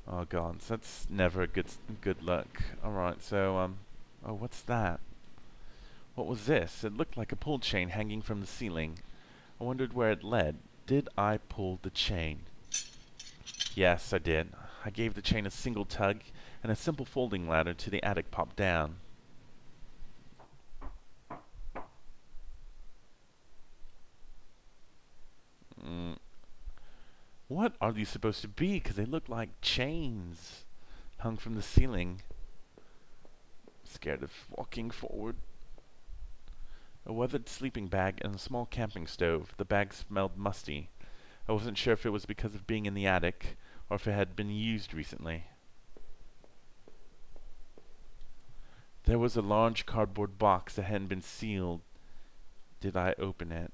S1: Oh god, so that's never a good luck. Alright, so, oh, what's that? What was this? It looked like a pull chain hanging from the ceiling. I wondered where it led. Did I pull the chain? Yes, I did. I gave the chain a single tug, and a simple folding ladder to the attic popped down. What are these supposed to be? Because they look like chains hung from the ceiling. Scared of walking forward. A weathered sleeping bag and a small camping stove. The bag smelled musty. I wasn't sure if it was because of being in the attic, or if it had been used recently. There was a large cardboard box that hadn't been sealed. Did I open it?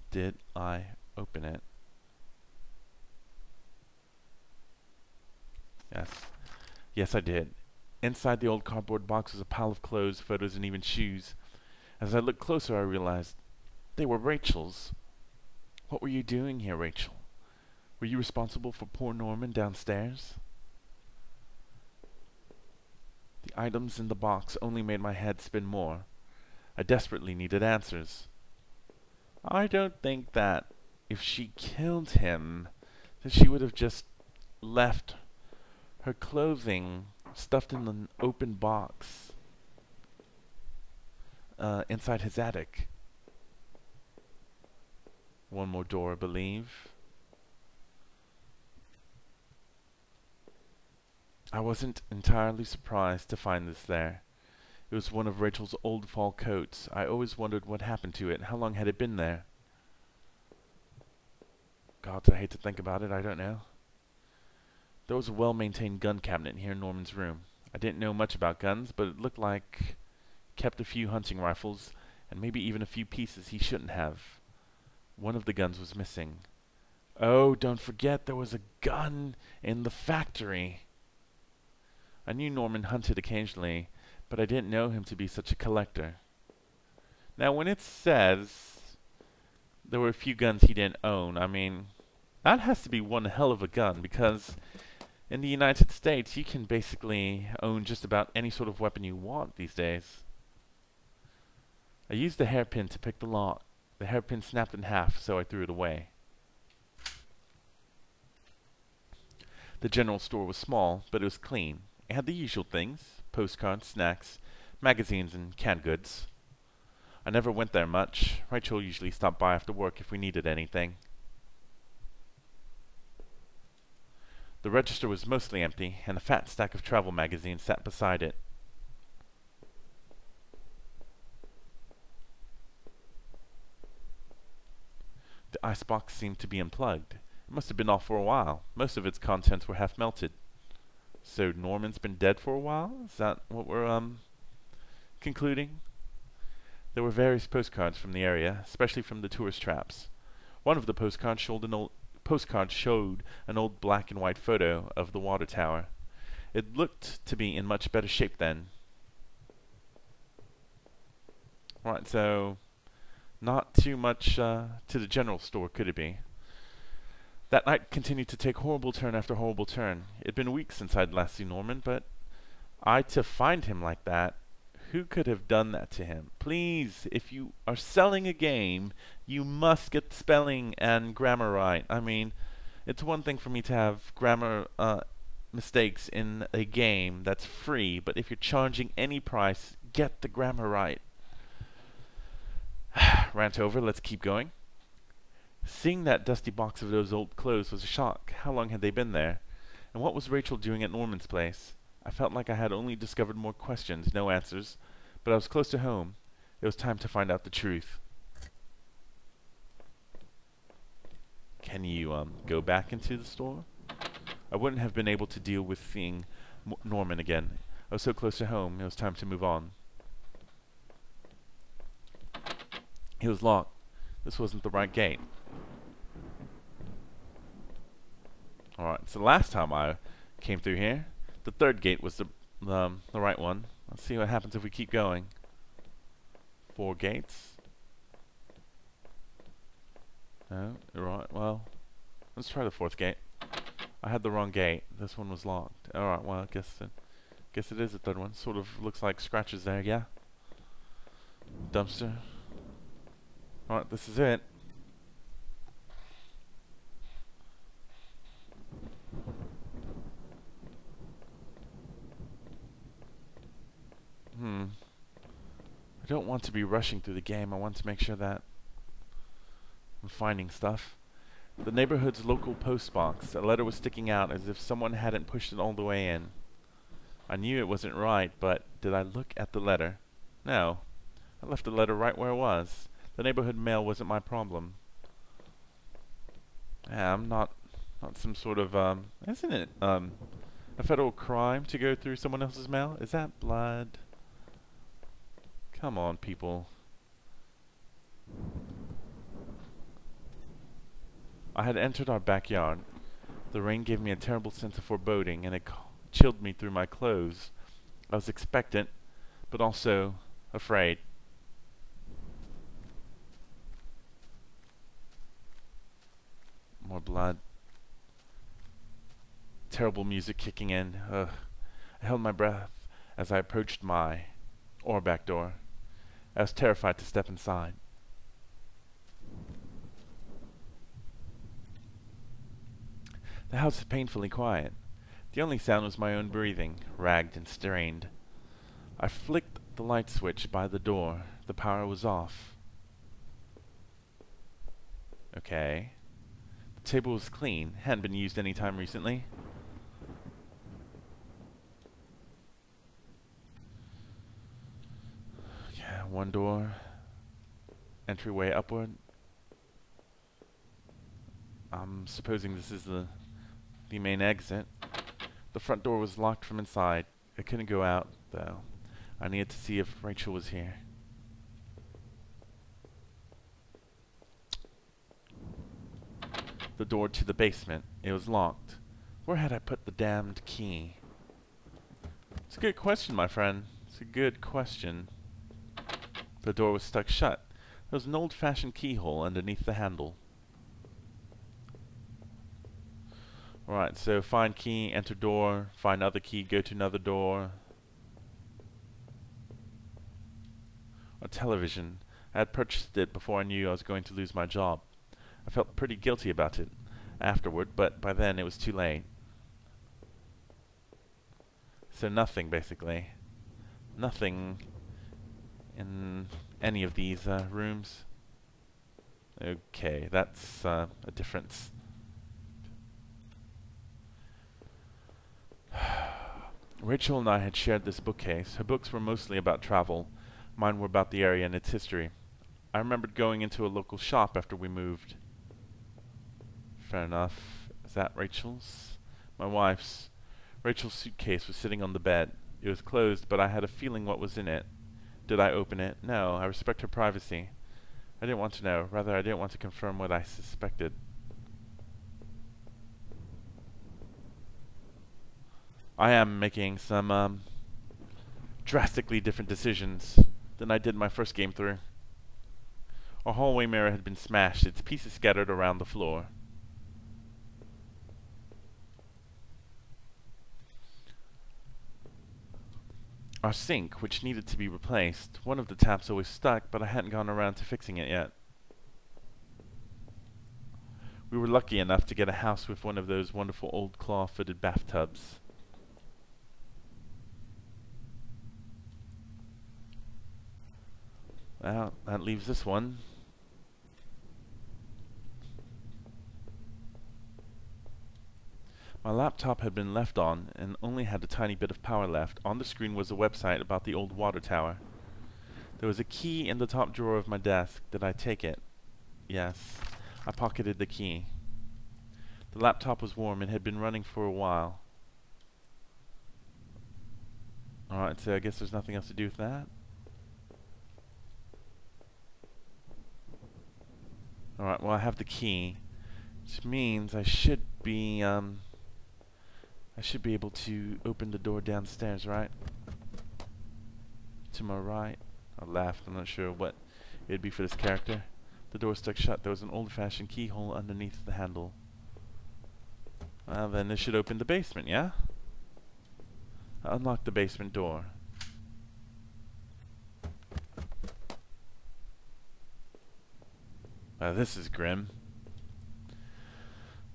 S1: Did I open it? Yes. Yes, I did. Inside the old cardboard box was a pile of clothes, photos, and even shoes. As I looked closer, I realized they were Rachel's. What were you doing here, Rachel? Were you responsible for poor Norman downstairs? The items in the box only made my head spin more. I desperately needed answers. I don't think that if she killed him, that she would have just left her clothing stuffed in an open box inside his attic. One more door, I believe. I wasn't entirely surprised to find this there. It was one of Rachel's old fall coats. I always wondered what happened to it. How long had it been there? God, I hate to think about it. I don't know. There was a well-maintained gun cabinet here in Norman's room. I didn't know much about guns, but it looked like kept a few hunting rifles, and maybe even a few pieces he shouldn't have. One of the guns was missing. Oh, don't forget there was a gun in the factory. I knew Norman hunted occasionally, but I didn't know him to be such a collector. Now, when it says there were a few guns he didn't own, I mean, that has to be one hell of a gun, because in the United States, you can basically own just about any sort of weapon you want these days. I used the hairpin to pick the lock. The hairpin snapped in half, so I threw it away. The general store was small, but it was clean. It had the usual things: postcards, snacks, magazines, and canned goods. I never went there much. Rachel usually stopped by after work if we needed anything. The register was mostly empty, and a fat stack of travel magazines sat beside it. The icebox seemed to be unplugged. It must have been off for a while. Most of its contents were half melted. So Norman's been dead for a while? Is that what we're, concluding? There were various postcards from the area, especially from the tourist traps. One of the postcards showed an old black and white photo of the water tower. It looked to be in much better shape then. Right, so not too much to the general store, could it be? That night continued to take horrible turn after horrible turn. It had been weeks since I'd last seen Norman, but to find him like that, who could have done that to him? Please, if you are selling a game, you must get the spelling and grammar right. I mean, it's one thing for me to have grammar mistakes in a game that's free, but if you're charging any price, get the grammar right. Rant over, let's keep going. Seeing that dusty box of those old clothes was a shock. How long had they been there? And what was Rachel doing at Norman's place? I felt like I had only discovered more questions, no answers, but I was close to home. It was time to find out the truth. Can you go back into the store? I wouldn't have been able to deal with seeing Norman again. I was so close to home, it was time to move on. It was locked. This wasn't the right gate. Alright, so last time I came through here, the third gate was the right one. Let's see what happens if we keep going. 4 gates. No, right, well, let's try the 4th gate. I had the wrong gate. This one was locked. Alright, well, I guess it is the 3rd one. Sort of looks like scratches there, yeah? Dumpster. Alright, this is it. I don't want to be rushing through the game. I want to make sure that I'm finding stuff. The neighborhood's local post box. A letter was sticking out as if someone hadn't pushed it all the way in. I knew it wasn't right, but did I look at the letter? No. I left the letter right where it was. The neighborhood mail wasn't my problem. Yeah, I'm not some sort of, isn't it, a federal crime to go through someone else's mail? Is that blood? Come on, people. I had entered our backyard. The rain gave me a terrible sense of foreboding, and it chilled me through my clothes. I was expectant, but also afraid. More blood. terrible music kicking in. Ugh. I held my breath as I approached our back door. I was terrified to step inside. The house is painfully quiet. The only sound was my own breathing, ragged and strained. I flicked the light switch by the door. The power was off. Okay. The table was clean. Hadn't been used any time recently. Yeah, one door. Entryway upward. I'm supposing this is the main exit. The front door was locked from inside. I couldn't go out, though. I needed to see if Rachel was here. The door to the basement. It was locked. Where had I put the damned key? It's a good question, my friend. It's a good question. The door was stuck shut. There was an old-fashioned keyhole underneath the handle. Alright, so find key, enter door, find other key, go to another door. A television. I had purchased it before I knew I was going to lose my job. I felt pretty guilty about it afterward, but by then it was too late. So nothing, basically. Nothing in any of these rooms. Okay, that's a difference. Rachel and I had shared this bookcase. Her books were mostly about travel. Mine were about the area and its history. I remembered going into a local shop after we moved. Fair enough. Is that Rachel's? My wife's. Rachel's suitcase was sitting on the bed. It was closed, but I had a feeling what was in it. Did I open it? No, I respect her privacy. I didn't want to know. Rather, I didn't want to confirm what I suspected. I am making some drastically different decisions than I did my first game through. Our hallway mirror had been smashed, its pieces scattered around the floor. Our sink, which needed to be replaced, one of the taps always stuck, but I hadn't gone around to fixing it yet. We were lucky enough to get a house with one of those wonderful old claw-footed bathtubs. Well, that leaves this one. My laptop had been left on and only had a tiny bit of power left. On the screen was a website about the old water tower. There was a key in the top drawer of my desk. Did I take it? Yes. I pocketed the key. The laptop was warm and had been running for a while. Alright, so I guess there's nothing else to do with that. Alright, well I have the key, which means I should be able to open the door downstairs, right? To my right or left, I'm not sure what it'd be for this character. The door stuck shut. There was an old-fashioned keyhole underneath the handle. Well, then this should open the basement, yeah? I unlocked the basement door. This is grim.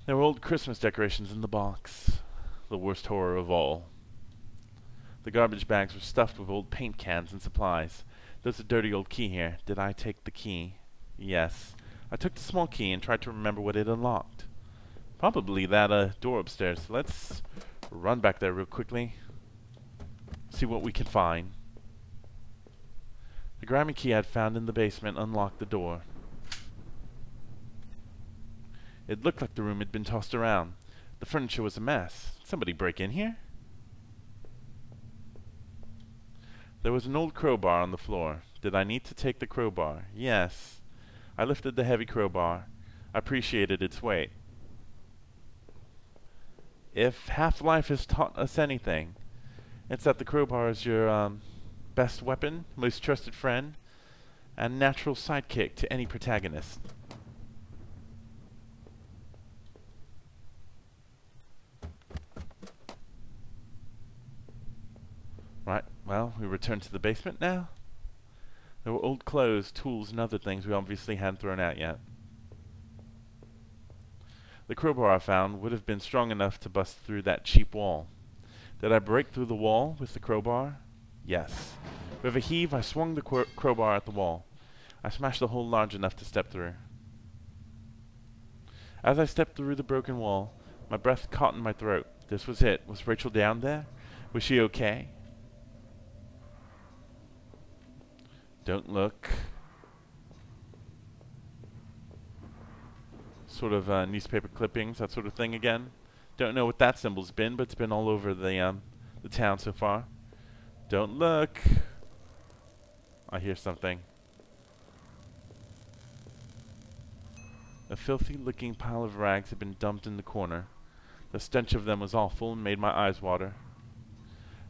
S1: There were old Christmas decorations in the box. The worst horror of all. The garbage bags were stuffed with old paint cans and supplies. There's a dirty old key here. Did I take the key? Yes. I took the small key and tried to remember what it unlocked. Probably that door upstairs. Let's run back there real quickly. See what we can find. The grimy key I'd found in the basement unlocked the door. It looked like the room had been tossed around. The furniture was a mess. Did somebody break in here? There was an old crowbar on the floor. Did I need to take the crowbar? Yes. I lifted the heavy crowbar. I appreciated its weight. If Half-Life has taught us anything, it's that the crowbar is your best weapon, most trusted friend, and natural sidekick to any protagonist. Right, well, we return to the basement now? There were old clothes, tools, and other things we obviously hadn't thrown out yet. The crowbar I found would have been strong enough to bust through that cheap wall. Did I break through the wall with the crowbar? Yes. With a heave, I swung the crowbar at the wall. I smashed a hole large enough to step through. As I stepped through the broken wall, my breath caught in my throat. This was it. Was Rachel down there? Was she okay? Don't look. Sort of newspaper clippings, that sort of thing again. Don't know what that symbol's been, but it's been all over the town so far. Don't look. I hear something. A filthy-looking pile of rags had been dumped in the corner. The stench of them was awful and made my eyes water.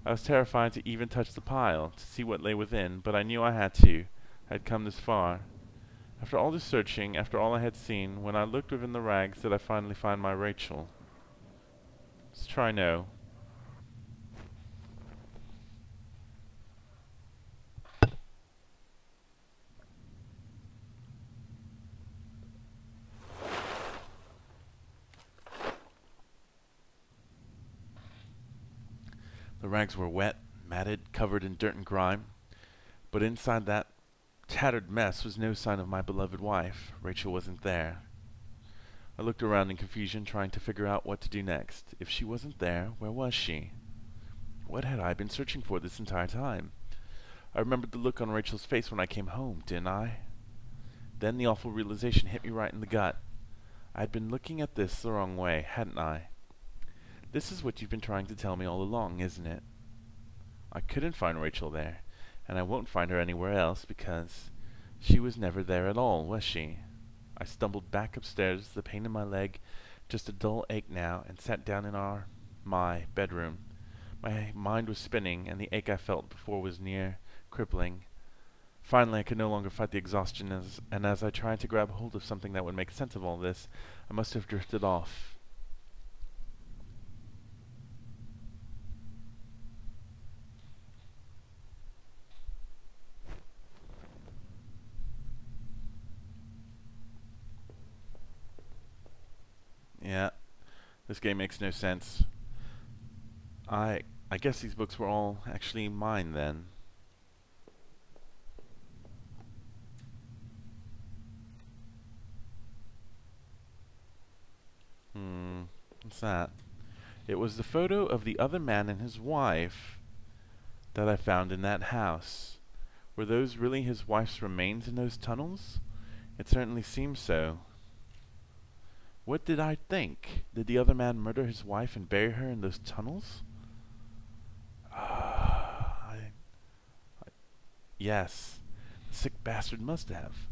S1: I was terrified to even touch the pile, to see what lay within, but I knew I had to. I had come this far. After all this searching, after all I had seen, when I looked within the rags, did I finally find my Rachel? Let's try no. The rags were wet, matted, covered in dirt and grime, but inside that tattered mess was no sign of my beloved wife. Rachel wasn't there. I looked around in confusion, trying to figure out what to do next. If she wasn't there, where was she? What had I been searching for this entire time? I remembered the look on Rachel's face when I came home, didn't I? Then the awful realization hit me right in the gut. I had been looking at this the wrong way, hadn't I? This is what you've been trying to tell me all along, isn't it? I couldn't find Rachel there, and I won't find her anywhere else because she was never there at all, was she? I stumbled back upstairs, the pain in my leg just a dull ache now, and sat down in my bedroom. My mind was spinning, and the ache I felt before was near crippling. Finally, I could no longer fight the exhaustion, and as I tried to grab hold of something that would make sense of all this, I must have drifted off. Yeah, this game makes no sense. I guess these books were all actually mine then. What's that? It was the photo of the other man and his wife that I found in that house. Were those really his wife's remains in those tunnels? It certainly seems so. What did I think? Did the other man murder his wife and bury her in those tunnels? Yes. The sick bastard must have.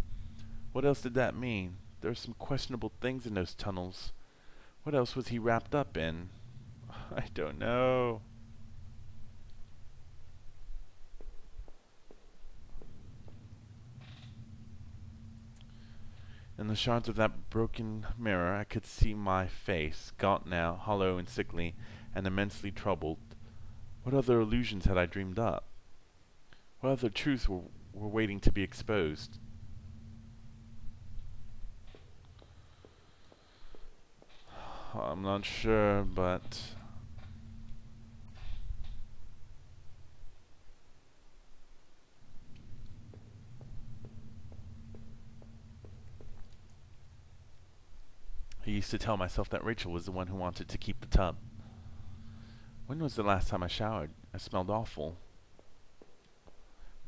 S1: What else did that mean? There were some questionable things in those tunnels. What else was he wrapped up in? I don't know. In the shards of that broken mirror, I could see my face, gaunt now, hollow and sickly, and immensely troubled. What other illusions had I dreamed up? What other truths were waiting to be exposed? I'm not sure, but... I used to tell myself that Rachel was the one who wanted to keep the tub. When was the last time I showered? I smelled awful.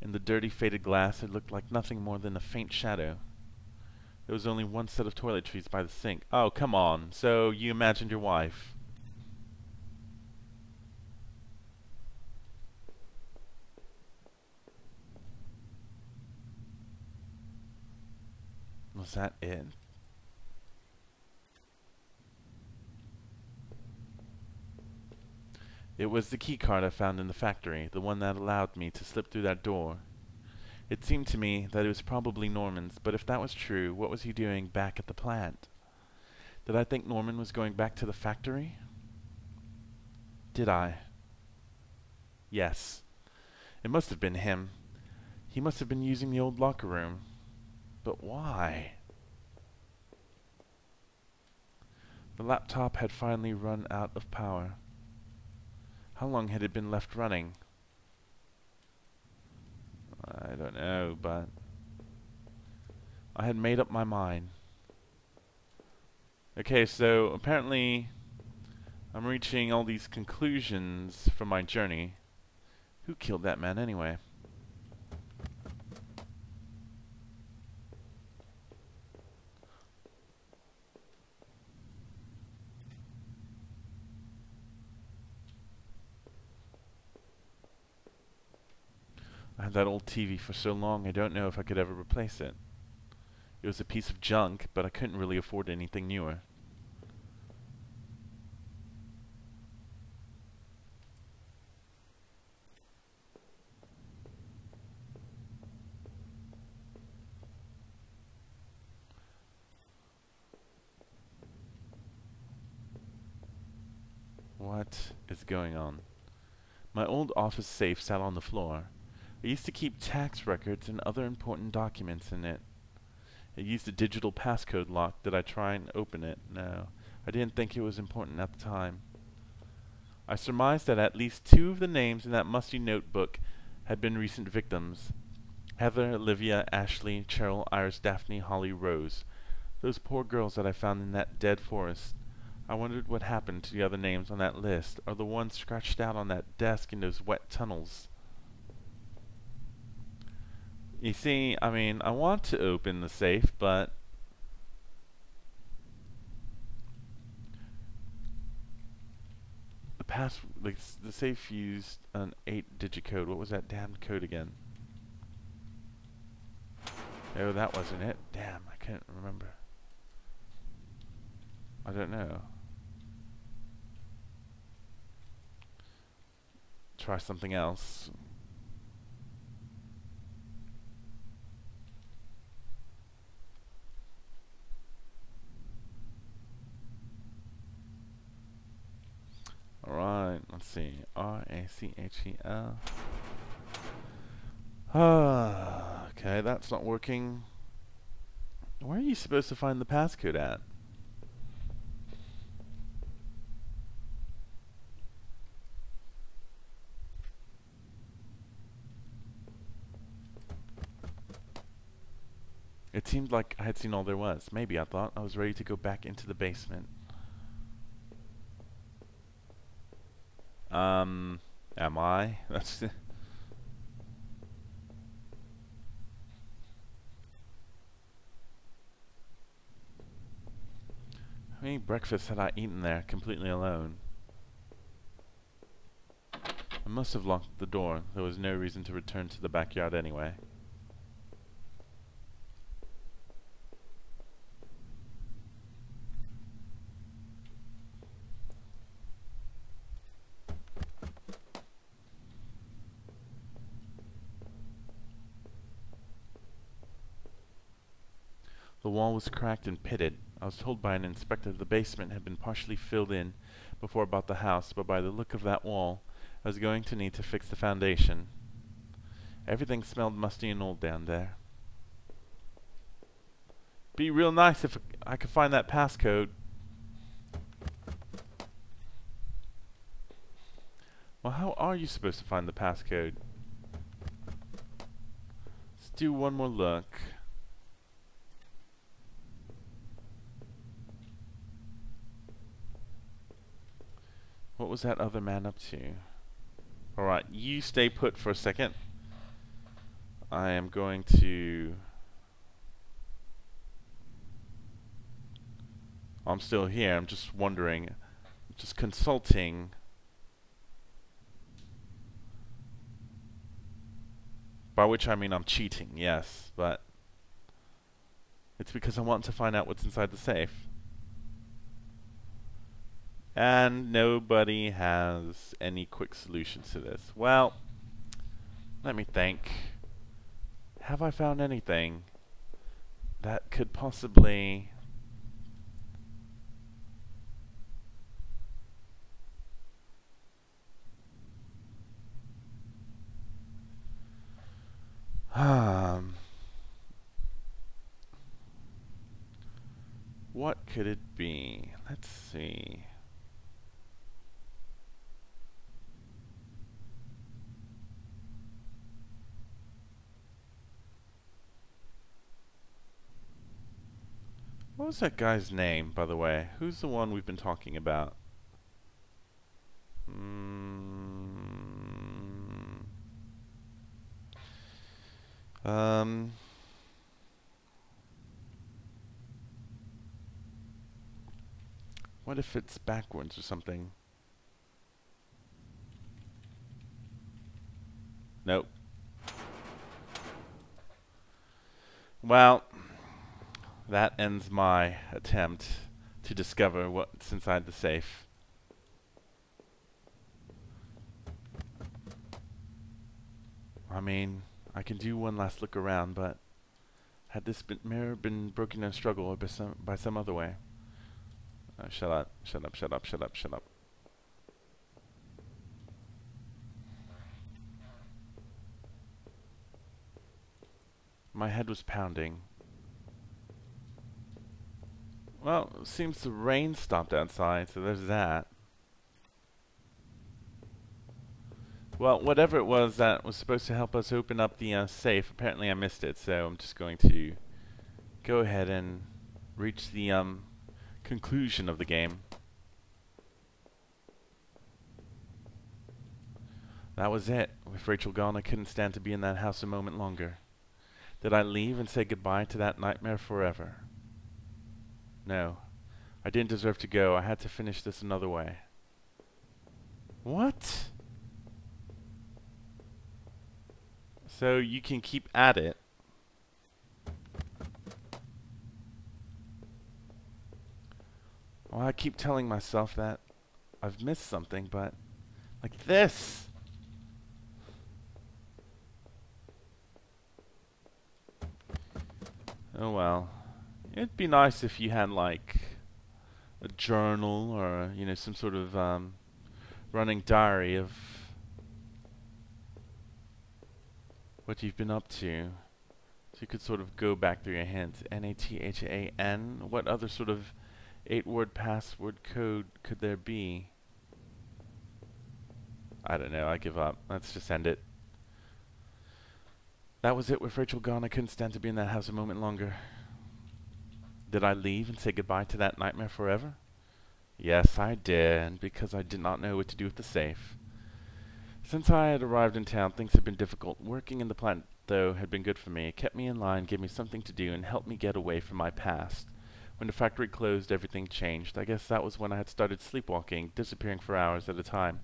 S1: In the dirty, faded glass, it looked like nothing more than a faint shadow. There was only one set of toiletries by the sink. Oh, come on. So, you imagined your wife. Was that it? It was the key card I found in the factory, the one that allowed me to slip through that door. It seemed to me that it was probably Norman's, but if that was true, what was he doing back at the plant? Did I think Norman was going back to the factory? Did I? Yes. It must have been him. He must have been using the old locker room. But why? The laptop had finally run out of power. How long had it been left running? I don't know, but I had made up my mind. Okay, so apparently I'm reaching all these conclusions from my journey. Who killed that man anyway? I had that old TV for so long, I don't know if I could ever replace it. It was a piece of junk, but I couldn't really afford anything newer. What is going on? My old office safe sat on the floor. I used to keep tax records and other important documents in it. It used a digital passcode lock. Did I try and open it? No. I didn't think it was important at the time. I surmised that at least 2 of the names in that musty notebook had been recent victims. Heather, Olivia, Ashley, Cheryl, Iris, Daphne, Holly, Rose. Those poor girls that I found in that dead forest. I wondered what happened to the other names on that list, or the ones scratched out on that desk in those wet tunnels. You see, I mean, I want to open the safe, but the safe used an 8-digit code. What was that damned code again? Oh, that wasn't it. Damn, I can't remember. I don't know. Try something else. Alright, let's see. R-A-C-H-E-L. Okay, that's not working. Where are you supposed to find the passcode at? It seemed like I had seen all there was. Maybe I thought I was ready to go back into the basement. Am I? That's how many breakfasts had I eaten there, completely alone? I must have locked the door. There was no reason to return to the backyard anyway. The wall was cracked and pitted. I was told by an inspector the basement had been partially filled in before I bought the house, but by the look of that wall, I was going to need to fix the foundation. Everything smelled musty and old down there. Be real nice if I could find that passcode. Well, how are you supposed to find the passcode? Let's do one more look. What was that other man up to? Alright, you stay put for a second. I am going to... I'm still here, I'm just wondering, just consulting. By which I mean I'm cheating, yes, but it's because I want to find out what's inside the safe. And nobody has any quick solutions to this. Well, let me think. Have I found anything that could possibly... What could it be? Let's see. What was that guy's name, by the way? Who's the one we've been talking about? Um, what if it's backwards or something? Nope. Well, that ends my attempt to discover what's inside the safe. I mean, I can do one last look around, but had this mirror been broken in a struggle or by some other way? Shut up, shut up, shut up, shut up, shut up. My head was pounding. Well, it seems the rain stopped outside, so there's that. Well, whatever it was that was supposed to help us open up the safe, apparently I missed it, so I'm just going to go ahead and reach the conclusion of the game. That was it. With Rachel gone, I couldn't stand to be in that house a moment longer. Did I leave and say goodbye to that nightmare forever? No. I didn't deserve to go. I had to finish this another way. What? So you can keep at it. Well, I keep telling myself that I've missed something, but like this. Oh well. It'd be nice if you had like a journal or, you know, some sort of running diary of what you've been up to. So you could sort of go back through your hints. Nathan. What other sort of 8-word password code could there be? I don't know. I give up. Let's just end it. That was it with Rachel gone. I couldn't stand to be in that house a moment longer. Did I leave and say goodbye to that nightmare forever? Yes, I did, because I did not know what to do with the safe. Since I had arrived in town, things had been difficult. Working in the plant, though, had been good for me. It kept me in line, gave me something to do, and helped me get away from my past. When the factory closed, everything changed. I guess that was when I had started sleepwalking, disappearing for hours at a time.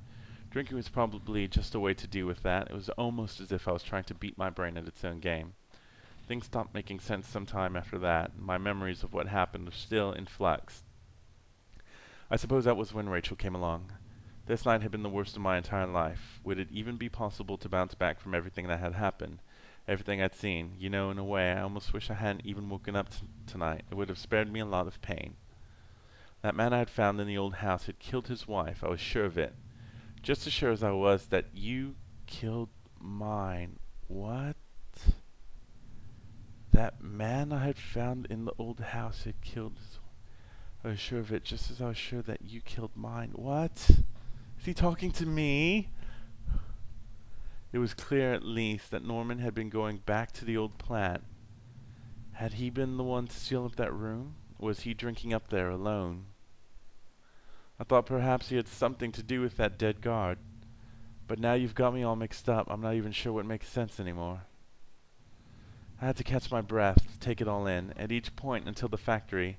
S1: Drinking was probably just a way to deal with that. It was almost as if I was trying to beat my brain at its own game. Things stopped making sense sometime after that. My memories of what happened were still in flux. I suppose that was when Rachel came along. This night had been the worst of my entire life. Would it even be possible to bounce back from everything that had happened? Everything I'd seen. You know, in a way, I almost wish I hadn't even woken up tonight. It would have spared me a lot of pain. That man I had found in the old house had killed his wife. I was sure of it. Just as sure as I was that you killed mine. What? That man I had found in the old house had killed his wife. I was sure of it, just as I was sure that you killed mine. What? Is he talking to me? It was clear, at least, that Norman had been going back to the old plant. Had he been the one to steal up that room? Was he drinking up there alone? I thought perhaps he had something to do with that dead guard. But now you've got me all mixed up. I'm not even sure what makes sense anymore. I had to catch my breath, to take it all in. At each point until the factory,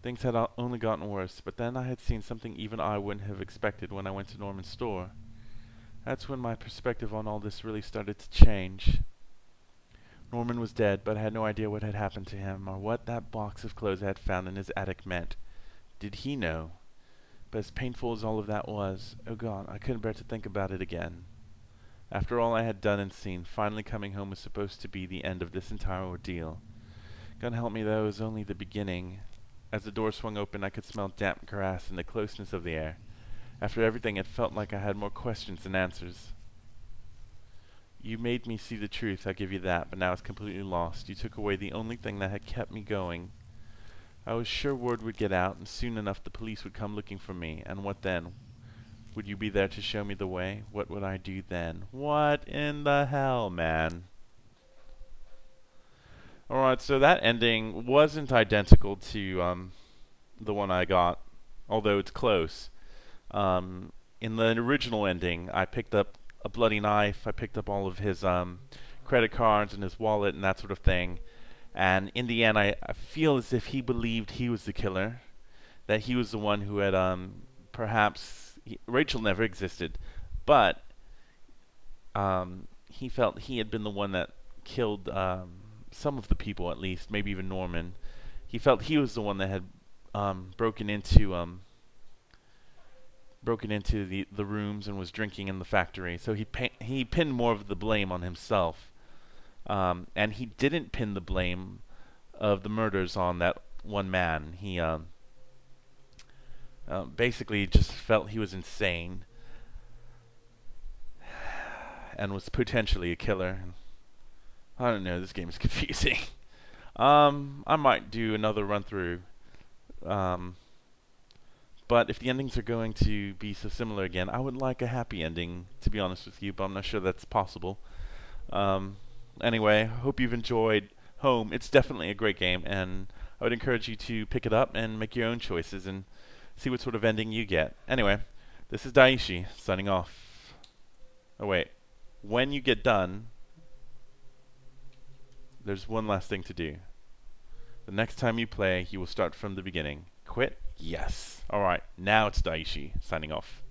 S1: things had only gotten worse. But then I had seen something even I wouldn't have expected when I went to Norman's store. That's when my perspective on all this really started to change. Norman was dead, but I had no idea what had happened to him, or what that box of clothes I had found in his attic meant. Did he know? But as painful as all of that was, oh God, I couldn't bear to think about it again. After all I had done and seen, finally coming home was supposed to be the end of this entire ordeal. God help me, though, it was only the beginning. As the door swung open, I could smell damp grass and the closeness of the air. After everything, it felt like I had more questions than answers. You made me see the truth, I'll give you that, but now it's completely lost. You took away the only thing that had kept me going. I was sure word would get out, and soon enough the police would come looking for me. And what then? Would you be there to show me the way? What would I do then? What in the hell, man? Alright, so that ending wasn't identical to the one I got, although it's close. In the original ending, I picked up a bloody knife, I picked up all of his credit cards and his wallet and that sort of thing. And in the end, I feel as if he believed he was the killer, that he was the one who had Rachel never existed, but he felt he had been the one that killed some of the people, at least, maybe even Norman. He felt he was the one that had broken into the rooms and was drinking in the factory. So he pinned more of the blame on himself, and he didn't pin the blame of the murders on that one man. He basically just felt he was insane and was potentially a killer. I don't know, this game is confusing. I might do another run through, but if the endings are going to be so similar again, I would like a happy ending, to be honest with you, but I'm not sure that's possible. Anyway, hope you've enjoyed Home. It's definitely a great game, and I would encourage you to pick it up and make your own choices and see what sort of ending you get. Anyway, this is Daishi, signing off. Oh wait, when you get done, there's one last thing to do. The next time you play, you will start from the beginning. Quit? Yes. Alright, now it's Daishi, signing off.